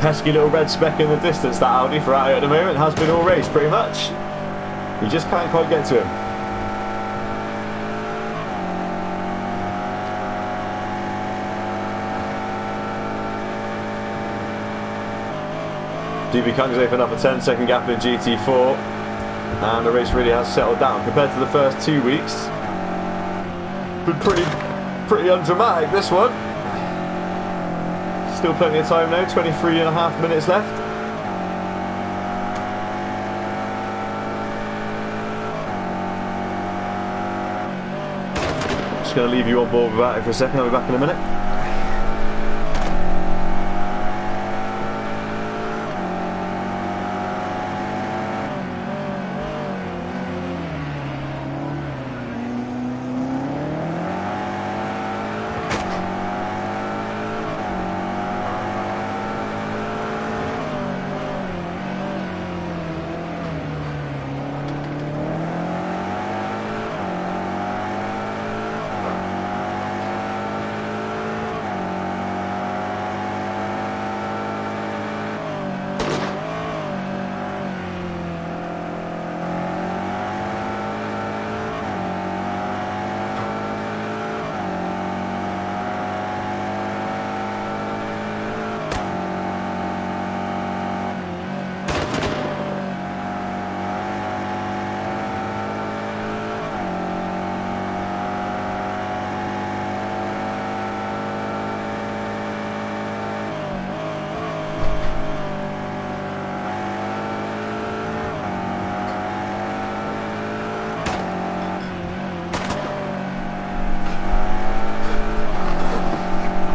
Pesky little red speck in the distance, that Audi for out at the moment. Has been all race pretty much. You just can't quite get to him. DB Kung's opened up a 10-second gap in GT4, and the race really has settled down compared to the first 2 weeks. Been pretty undramatic, this one. Still plenty of time now, 23.5 minutes left. Just going to leave you on board with that for a second, I'll be back in a minute.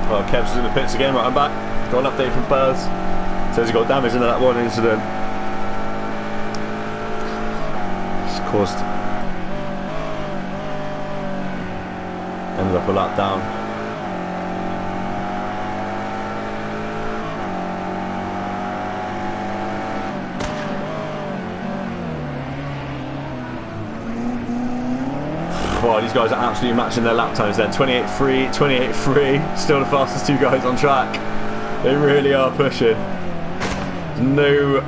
Well, Kev's in the pits again, right, I'm back. Got an update from Buzz. Says he got damage into that one incident. It's caused... ended up a lap down. Wow, these guys are absolutely matching their lap times then. 28.3, 28.3, still the fastest two guys on track. They really are pushing. No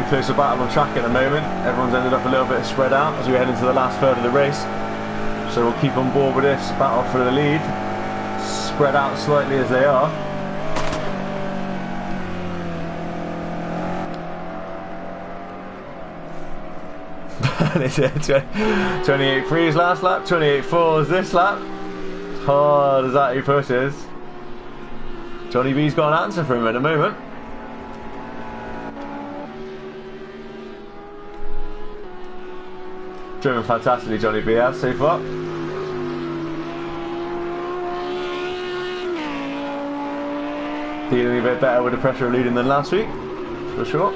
closer battle on track at the moment. Everyone's ended up a little bit spread out as we head into the last third of the race. So we'll keep on board with this battle for the lead. Spread out slightly as they are. They said 28.3's last lap, 28.4's this lap. Hard as that he pushes. Johnny B's got an answer for him at the moment. Driven fantastically, Johnny B has so far. Dealing a bit better with the pressure of leading than last week, for sure.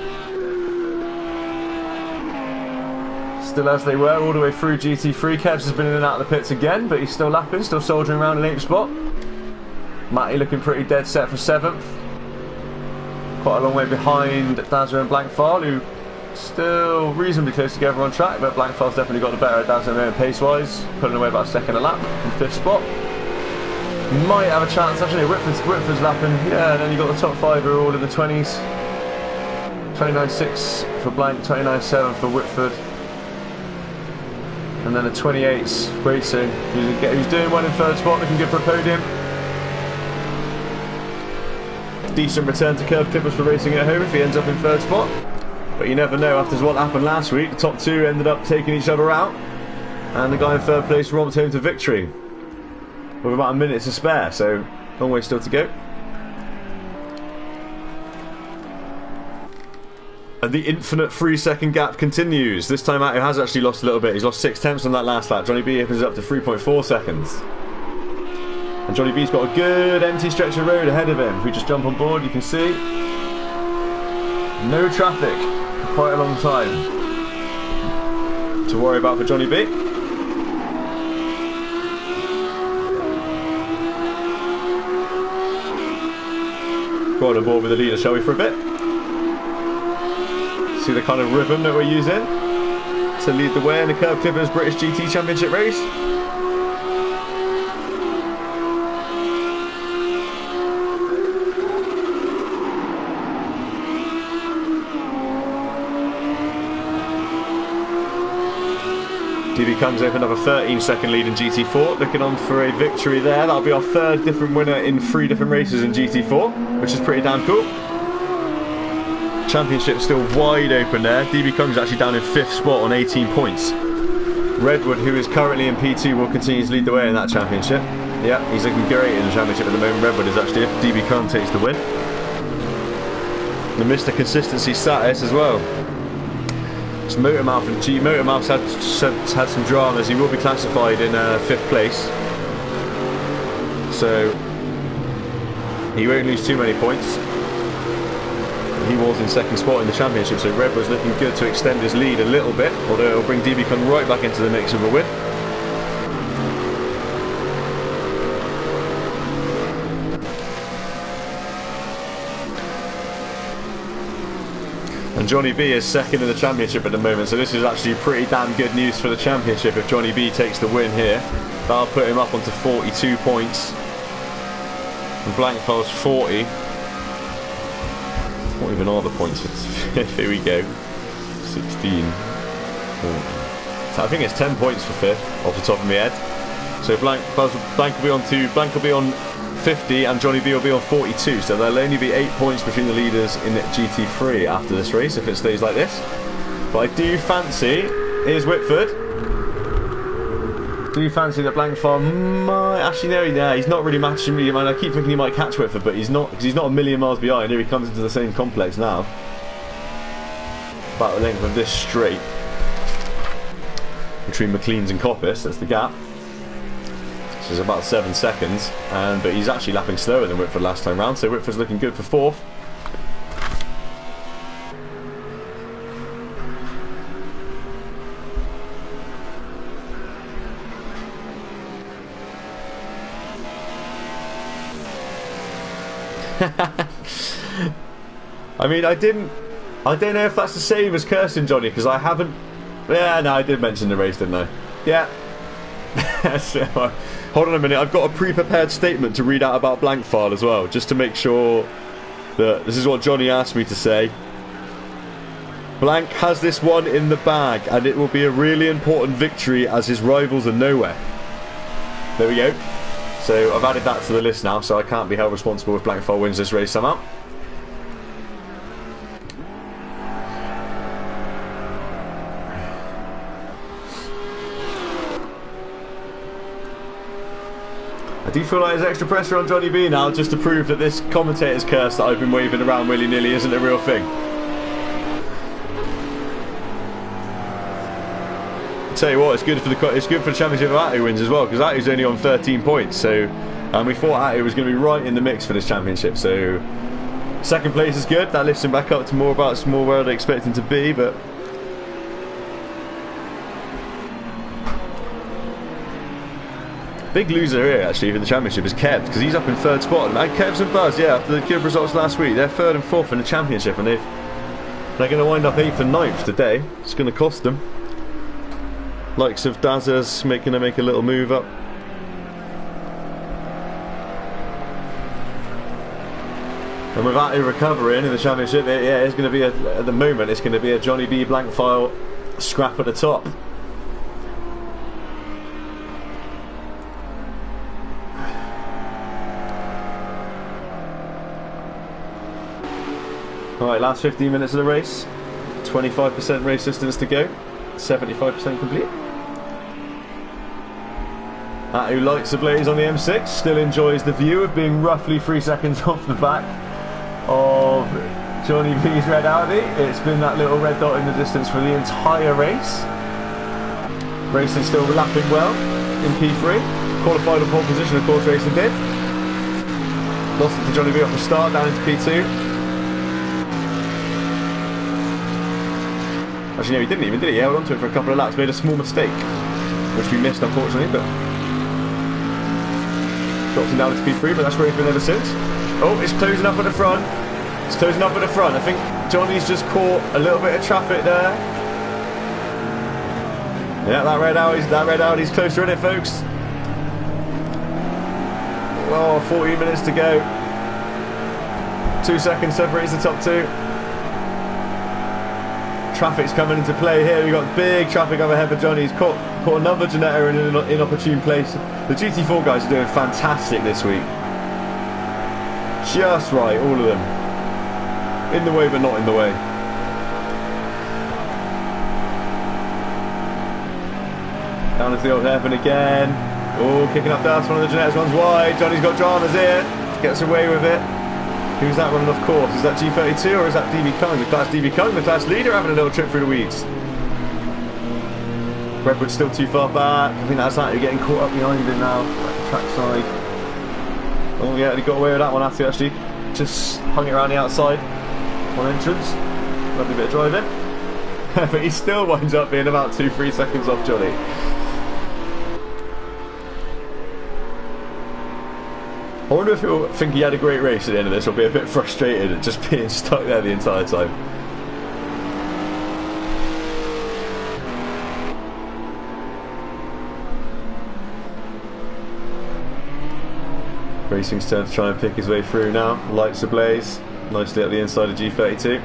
Still as they were all the way through GT3. Kevs has been in and out of the pits again, but he's still lapping, still soldiering around an 8th spot. Matty looking pretty dead set for 7th. Quite a long way behind Dazza and Blankfall, who still reasonably close together on track, but Blankfall's definitely got the better of Dazza pace wise, pulling away about a second a lap in 5th spot. Might have a chance actually. Whitford's lapping, yeah, and then you got the top 5 are all in the 20s. 29.6 for Blank, 29.7 for Whitford, and then a 28's racing. Who's doing well in 3rd spot, looking good for a podium. Decent return to Kerb Clippers for racing at home if he ends up in 3rd spot. But you never know, after what happened last week, the top 2 ended up taking each other out, and the guy in 3rd place romped home to victory with about a minute to spare, so long way still to go. And the infinite 3-second gap continues. This time out, he has actually lost a little bit. He's lost 6 tenths on that last lap. Johnny B opens up to 3.4 seconds. And Johnny B's got a good empty stretch of road ahead of him. If we just jump on board, you can see no traffic for quite a long time to worry about for Johnny B. Go on board with the leader, shall we, for a bit? See the kind of rhythm that we're using to lead the way in the Kerb Clippers British GT Championship race. DB Cumm's opened up a 13-second lead in GT4, looking on for a victory there. That'll be our 3rd different winner in 3 different races in GT4, which is pretty damn cool. Championship still wide open there. DB Cumm's actually down in 5th spot on 18 points. Redwood, who is currently in P2, will continue to lead the way in that championship. Yeah, he's looking great in the championship at the moment. Redwood is actually, if DB Cumm takes the win. The Mr. Consistency status as well. It's Motormouth's had some dramas. He will be classified in 5th place, so he won't lose too many points. He was in 2nd spot in the championship, so Redwood's looking good to extend his lead a little bit, although it'll bring DB Cumm right back into the mix of a win. And Johnny B is 2nd in the championship at the moment, so this is actually pretty damn good news for the championship. If Johnny B takes the win here, that'll put him up onto 42 points. And Blankfell's 40. What even are the points? Here we go. 16. 40. So I think it's 10 points for 5th off the top of my head. So Blank will be on 50 and Johnny B will be on 42, so there'll only be 8 points between the leaders in GT3 after this race if it stays like this. But I do fancy, here's Whitford, do fancy that Blankfell might, actually no, he's not really matching me. I keep thinking he might catch Whitford, but he's not, because he's not a million miles behind. Here he comes into the same complex now, about the length of this straight between McLean's and Coppice. That's the gap. So it's about 7 seconds, but he's actually lapping slower than Whitford last time round, so Whitford's looking good for 4th. I mean, I don't know if that's the same as cursing Johnny, because I haven't. Yeah, no, I did mention the race, didn't I? Yeah. So, hold on a minute, I've got a pre-prepared statement to read out about Blankfell as well, just to make sure that this is what Johnny asked me to say. Blank has this one in the bag, and it will be a really important victory as his rivals are nowhere. There we go. So I've added that to the list now, so I can't be held responsible if Blankfell wins this race somehow. I do feel like there's extra pressure on Johnny B now, just to prove that this commentator's curse that I've been waving around willy-nilly isn't a real thing. I'll tell you what, it's good for the championship if Attu wins as well, because Attu's only on 13 points, so and we thought Attu was going to be right in the mix for this championship. So 2nd place is good. That lifts him back up to more where I'd expect him to be, but big loser here actually for the championship is Kerb, because he's up in 3rd spot. And Kerb's and Buzz, yeah, after the good results last week, they're 3rd and 4th in the championship, and they're going to wind up 8th and 9th today. It's going to cost them. Likes of Dazza's going to make a little move up. And without recovering in the championship, yeah, it's going to be at the moment it's going to be a Johnny B blank file scrap at the top. Alright, last 15 minutes of the race. 25% race distance to go. 75% complete. Who likes the blaze on the M6 still enjoys the view of being roughly 3 seconds off the back of Johnny B's red Audi. It's been that little red dot in the distance for the entire race. Racing still lapping well in P3. Qualified on pole position, of course, racing did. Lost it to Johnny B off the start, down into P2. Actually, no, he didn't even, did he? He held on to it for a couple of laps, made a small mistake, which we missed, unfortunately, but drops him down into P3, but that's where he's been ever since. Oh, it's closing up at the front. It's closing up at the front. I think Johnny's just caught a little bit of traffic there. Yeah, that red Audi's closer in it, folks. Oh, 14 minutes to go. 2 seconds separates the top two. Traffic's coming into play here. We've got big traffic up ahead for Johnny. He's caught another Ginetta in an inopportune place. The GT4 guys are doing fantastic this week. Just right, all of them. In the way, but not in the way. Down into the old hairpin again. Oh, kicking up dust. One of the Ginettas runs wide. Johnny's got dramas here. Gets away with it. Who's that running off course? Is that G32 or is that DB Kung? The class DB Kung, the class leader, having a little trip through the weeds. Redwood's still too far back. I think that's that. You're getting caught up behind him now, like the track side. Oh yeah, he got away with that one after actually just hung it around the outside on entrance. Lovely bit of driving. But he still winds up being about 2-3 seconds off Johnny. I wonder if he'll think he had a great race at the end of this or be a bit frustrated at just being stuck there the entire time. Racing's turn to try and pick his way through now. Lights ablaze. Nicely at the inside of G32.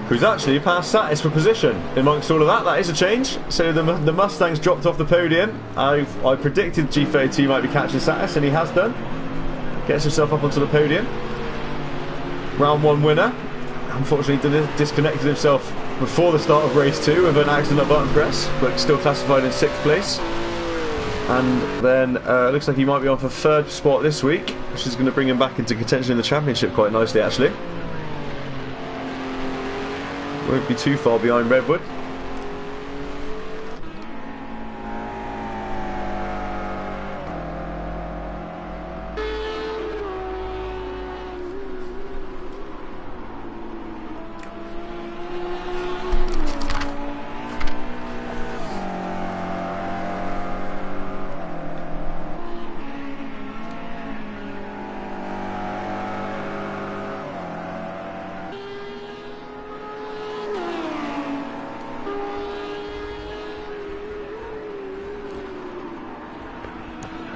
Who's actually passed Satis for position. Amongst all of that, that is a change. So the Mustang's dropped off the podium. I predicted G32 might be catching Satis, and he has done. Gets himself up onto the podium. Round 1 winner. Unfortunately disconnected himself before the start of race 2 with an accident at button press, but still classified in 6th place. And then looks like he might be on for 3rd spot this week, which is going to bring him back into contention in the championship quite nicely actually. Won't be too far behind Redwood.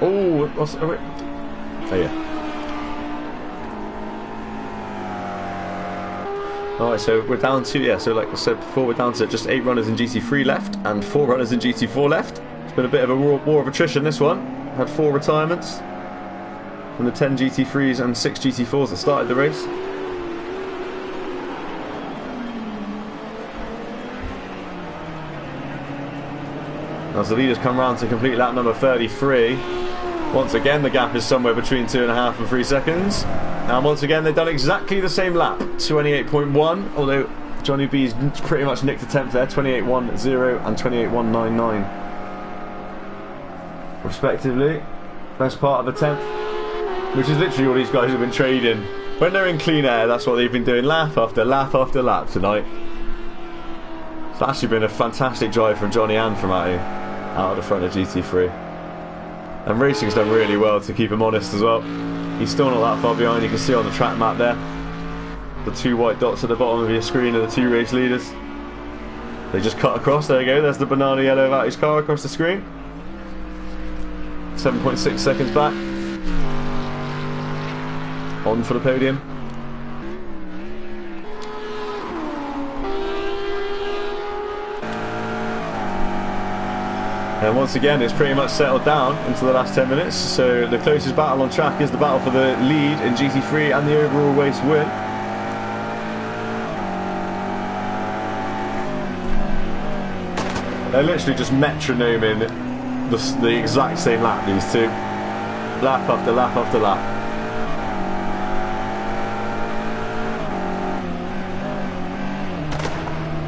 Oh, what's... Oh, wait. Oh, yeah. Alright, so we're down to... Yeah, so like I said before, we're down to just 8 runners in GT3 left and 4 runners in GT4 left. It's been a bit of a war of attrition, this one. Had 4 retirements from the 10 GT3s and 6 GT4s that started the race. As the leaders come round to complete lap number 33, once again the gap is somewhere between 2.5 and 3 seconds. And once again they've done exactly the same lap, 28.1, although Johnny B's pretty much nicked a 10th there, 28.10 and 28.199 respectively. Best part of the 10th, which is literally all these guys have been trading. When they're in clean air, that's what they've been doing lap after lap after lap tonight. It's actually been a fantastic drive from Johnny and from Matty out of the front of GT3. And racing's done really well to keep him honest as well. He's still not that far behind. You can see on the track map there the 2 white dots at the bottom of your screen are the 2 race leaders. They just cut across. There you go, there's the banana yellow of Matty's car across the screen. 7.6 seconds back. on for the podium. And once again, it's pretty much settled down into the last 10 minutes. So the closest battle on track is the battle for the lead in GT3 and the overall race win. They're literally just metronoming the exact same lap, these two. Lap after lap after lap.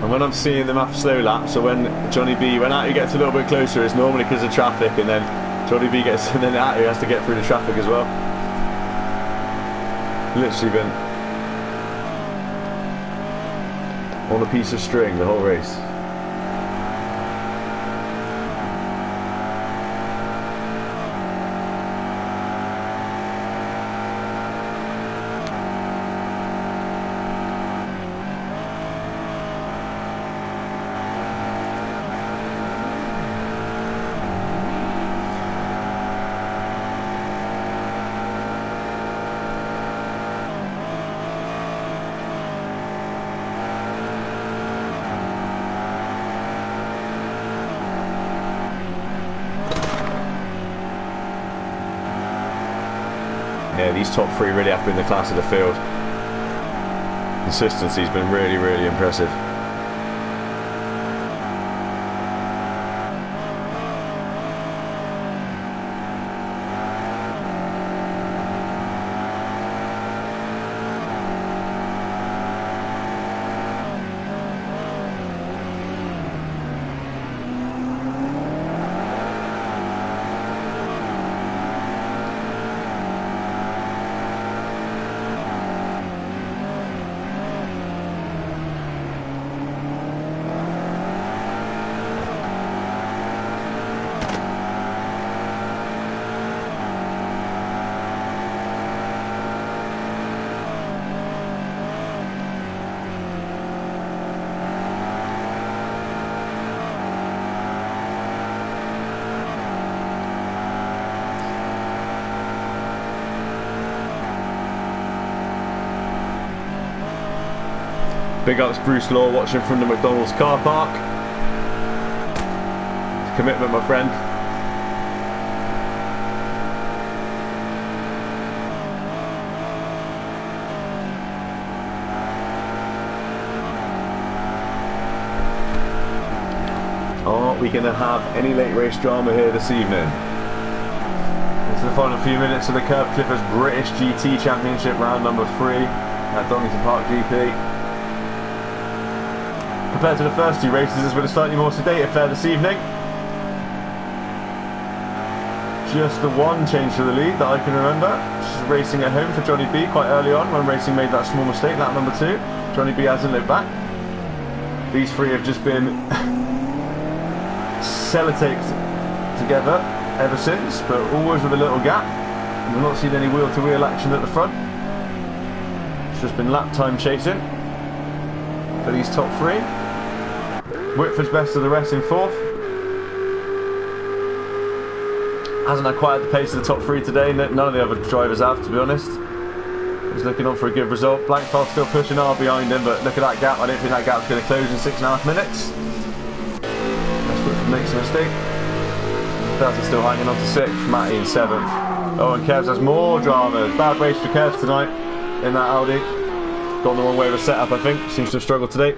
And when I'm seeing them after slow laps, so when Johnny B, when Attu gets a little bit closer, it's normally because of traffic, and then Johnny B gets, and then Attu has to get through the traffic as well. Literally been on a piece of string the whole race. Yeah, these top three really have been the class of the field. Consistency's been really, really impressive. Big ups Bruce Law watching from the McDonald's car park. Commitment, my friend. Are we going to have any late race drama here this evening? Into the final few minutes of the Kerb Clippers British GT Championship round number 3 at Donington Park GP. Compared to the first two races, there's been a slightly more sedate affair this evening. Just the one change to the lead that I can remember. Just racing at home for Johnny B quite early on when Racing made that small mistake, lap number 2. Johnny B hasn't looked back. These three have just been sellotaped together ever since, but always with a little gap. We've not seen any wheel-to-wheel action at the front. It's just been lap time chasing for these top three. Whitford's best of the rest in 4th. Hasn't had quite at the pace of the top 3 today. None of the other drivers have, to be honest. He's looking on for a good result. Blankfeld still pushing hard behind him, but look at that gap. I don't think that gap's going to close in 6.5 minutes. Unless Whitford makes a mistake. Felton's still hanging on to 6th. Matty in 7th. Oh, and Kerbs has more dramas. Bad race for Kerbs tonight in that Audi. Gone the wrong way with the setup, I think. Seems to have struggled today.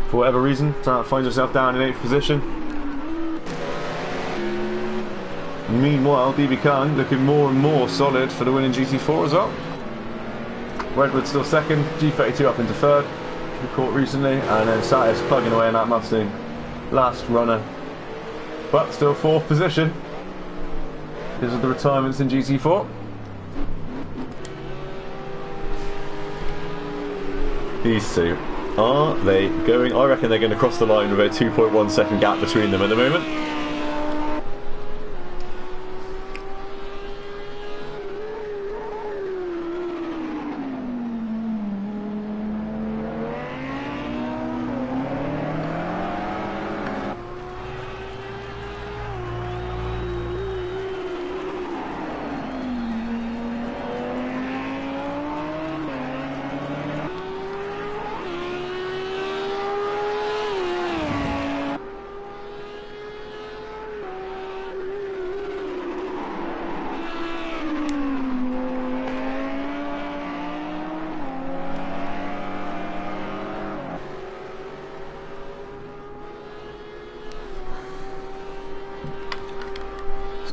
For whatever reason, finds herself down in 8th position. Meanwhile, DB Khan looking more and more solid for the win in GT4 as well. Redwood still 2nd, G32 up into 3rd, we caught recently, and then Satis plugging away in that Mustang, last runner, but still 4th position because of the retirements in GT4. These two. Are they going? I reckon they're going to cross the line with a 2.1 second gap between them at the moment.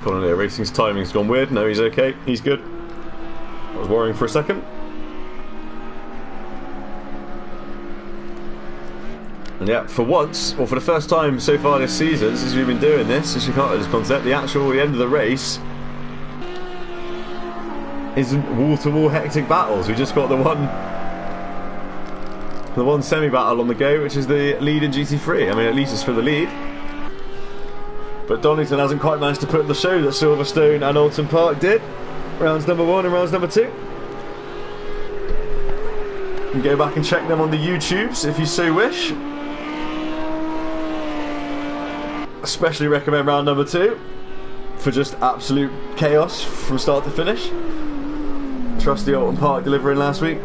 going on here? Racing's timing's gone weird. No, he's okay. He's good. I was worrying for a second. And yeah, for once, or for the first time so far this season, since we've been doing this, since you can't this concept, the end of the race isn't wall-to-wall hectic battles. We just got the one semi-battle on the go, which is the lead in GT3. I mean, at least it's for the lead. But Donington hasn't quite managed to put the show that Silverstone and Alton Park did. Rounds number 1 and rounds number 2. You can go back and check them on the YouTubes if you so wish. Especially recommend round number 2 for just absolute chaos from start to finish. Trust the Alton Park delivering last week.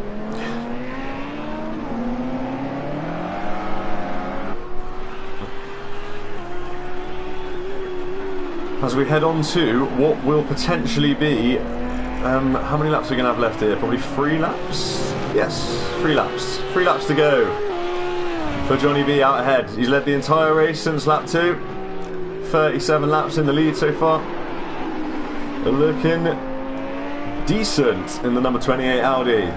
As we head on to what will potentially be, how many laps are we going to have left here? Probably 3 laps? Yes, 3 laps. 3 laps to go for Johnny B out ahead. He's led the entire race since lap 2. 37 laps in the lead so far. Looking decent in the number 28 Audi. A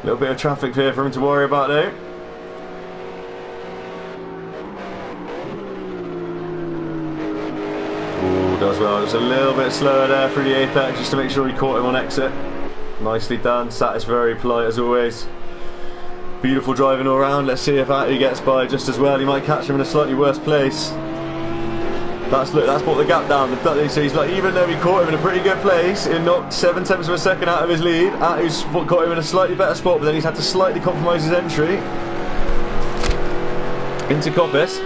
little bit of traffic here for him to worry about though. Does well, just a little bit slower there through the apex just to make sure he caught him on exit. Nicely done. Sat is very polite as always. Beautiful driving all around. Let's see if Atty gets by just as well. He might catch him in a slightly worse place. That's brought the gap down. So he's like, even though he caught him in a pretty good place, it knocked 7/10 of a second out of his lead. Atty's got him in a slightly better spot, but then he's had to slightly compromise his entry into Coppice,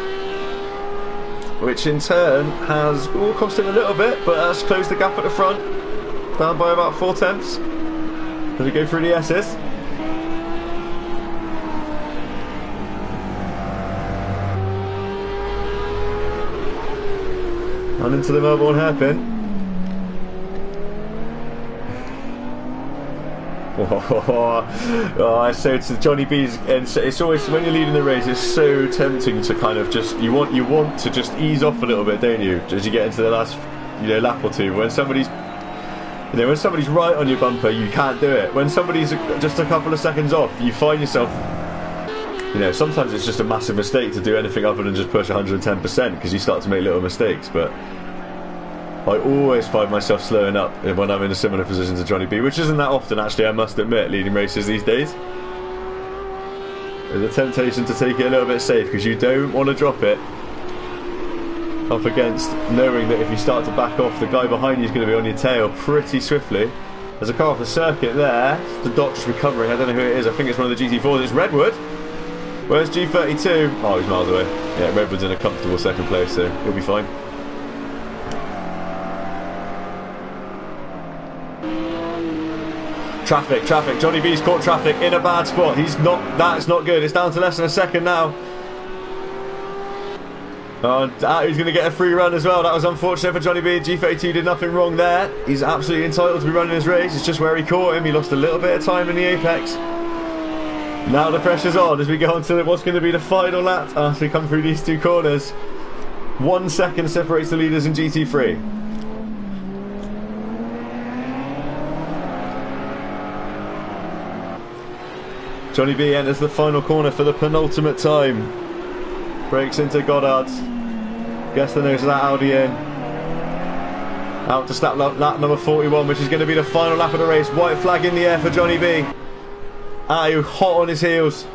which in turn has cost him a little bit, but has closed the gap at the front, down by about 4/10 as we go through the S's. And into the Melbourne hairpin. So to Johnny B's, and it's always when you're leading the race, it's so tempting to kind of just you want to just ease off a little bit, don't you? As you get into the last lap or two, when somebody's right on your bumper, you can't do it. When somebody's just a couple of seconds off, you find yourself. Sometimes it's just a massive mistake to do anything other than just push 110% because you start to make little mistakes. But I always find myself slowing up when I'm in a similar position to Johnny B, which isn't that often actually, I must admit, leading races these days. There's a temptation to take it a little bit safe because you don't want to drop it up against knowing that if you start to back off, the guy behind you is going to be on your tail pretty swiftly. There's a car off the circuit there. The dot just recovering. I don't know who it is. I think it's one of the GT4s. It's Redwood. Where's G32? Oh, he's miles away. Yeah, Redwood's in a comfortable second place, so he'll be fine. Traffic. Johnny B's caught traffic in a bad spot. That's not good. It's down to less than a second now. He's going to get a free run as well. That was unfortunate for Johnny B. G32 did nothing wrong there. He's absolutely entitled to be running his race. It's just where he caught him. He lost a little bit of time in the apex. Now the pressure's on as we go on to what's going to be the final lap after we come through these 2 corners. 1 second separates the leaders in GT3. Johnny B enters the final corner for the penultimate time. Breaks into Goddard's. Gets the nose of that Audi in. Out to start lap number 41, which is going to be the final lap of the race. White flag in the air for Johnny B. Hot on his heels.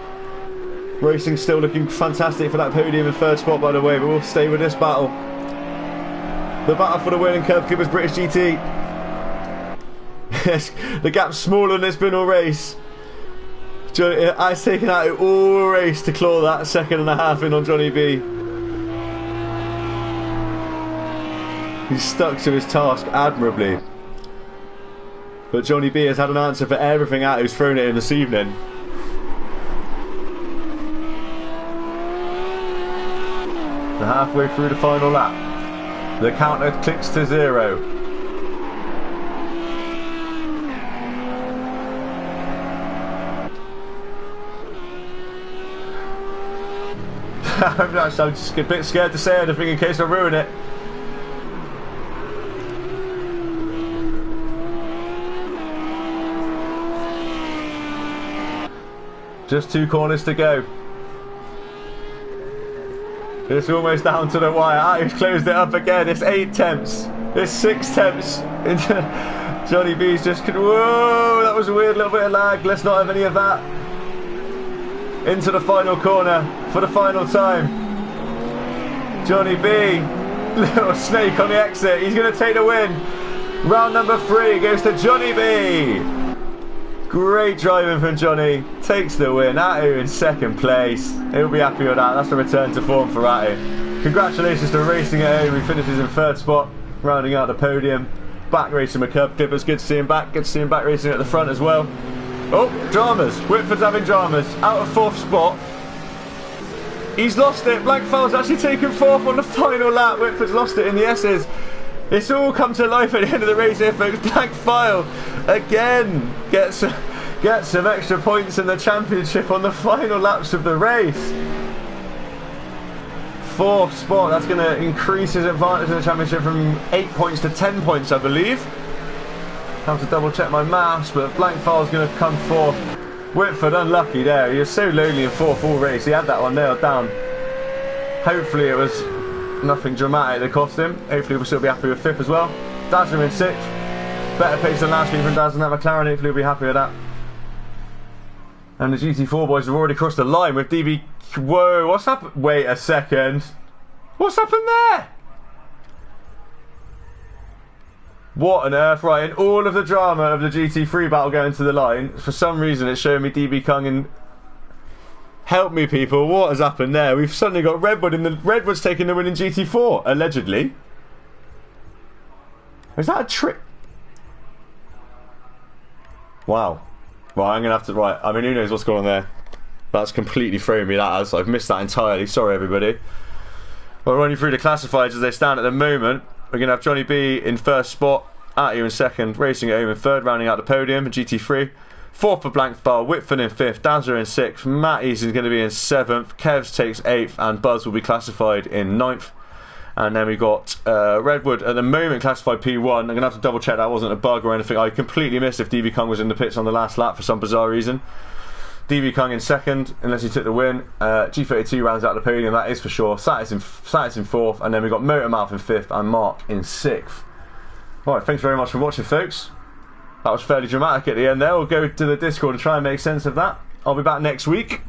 Racing still looking fantastic for that podium in 3rd spot, by the way, but we'll stay with this battle. The battle for the win in Kerb Cooper's British GT. Yes, the gap's smaller than it's been all race. I've taken out all race to claw that 2.5 in on Johnny B. He's stuck to his task admirably. But Johnny B has had an answer for everything out who's thrown at him this evening. We're halfway through the final lap. The counter clicks to 0. I'm just a bit scared to say anything in case I ruin it. Just 2 corners to go. It's almost down to the wire. He's closed it up again. It's 8 tenths. It's 6 tenths. Johnny B's just... Whoa, that was a weird little bit of lag. Let's not have any of that. Into the final corner for the final time. Johnny B. Little snake on the exit. He's going to take the win. Round number 3 goes to Johnny B. Great driving from Johnny, takes the win. Attu in 2nd place. He'll be happy with that. That's the return to form for Attu. Congratulations to Racing at Home, who finishes in 3rd spot, rounding out the podium. Back racing with Kerb. Clippers, good to see him back. Good to see him back racing at the front as well. Oh, dramas. Whitford's having dramas. Out of 4th spot. He's lost it. Blankfowl's actually taken 4th on the final lap. Whitford's lost it in the S's. It's all come to life at the end of the race here, folks. Blankfile again gets some extra points in the championship on the final laps of the race. 4th spot. That's going to increase his advantage in the championship from 8 points to 10 points, I believe. I have to double check my maths, but Blankfile's going to come 4th. Whitford unlucky there. He was so lonely in 4th all race. He had that one nailed down. Hopefully it was nothing dramatic that cost him. Hopefully we'll still be happy with 5th as well. Dazzler in 6th. Better pace than last week from Dazzler and that McLaren. Hopefully we'll be happy with that. And the GT4 boys have already crossed the line with DB. Whoa, what's happened? Wait a second. What's happened there? What on earth, right? In all of the drama of the GT3 battle going to the line, for some reason it's showing me DB Kung and... Help me, people. What has happened there? We've suddenly got Redwood, and the Redwood's taking the win in GT4, allegedly. Is that a trick? Wow. Right, I'm going to have to... Right, I mean, who knows what's going on there? That's completely thrown me, that has. I've missed that entirely. Sorry, everybody. Well, we're running through the classifieds as they stand at the moment. We're going to have Johnny B in 1st spot, Attu in 2nd, Racing at Home in 3rd, rounding out the podium in GT3. 4th for Blankfile, Whitford in 5th, Dazzler in 6th, Matty's is going to be in 7th, Kevs takes 8th, and Buzz will be classified in 9th. And then we've got Redwood at the moment classified P1. I'm going to have to double check that wasn't a bug or anything. I completely missed if DB Kung was in the pits on the last lap for some bizarre reason. DB Kung in 2nd, unless he took the win. G32 rounds out the podium, that is for sure. Satis in 4th, and then we've got Motormouth in 5th and Mark in 6th. Alright, thanks very much for watching, folks. That was fairly dramatic at the end there. We'll go to the Discord and try and make sense of that. I'll be back next week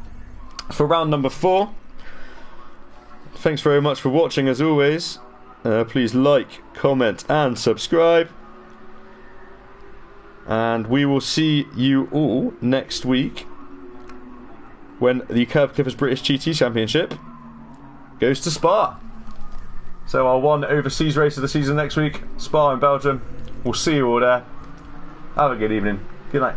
for round number 4. Thanks very much for watching as always. Please like, comment and subscribe. And we will see you all next week when the Kerb Clippers British GT Championship goes to Spa. So our one overseas race of the season next week, Spa in Belgium. We'll see you all there. Have a good evening. Good night.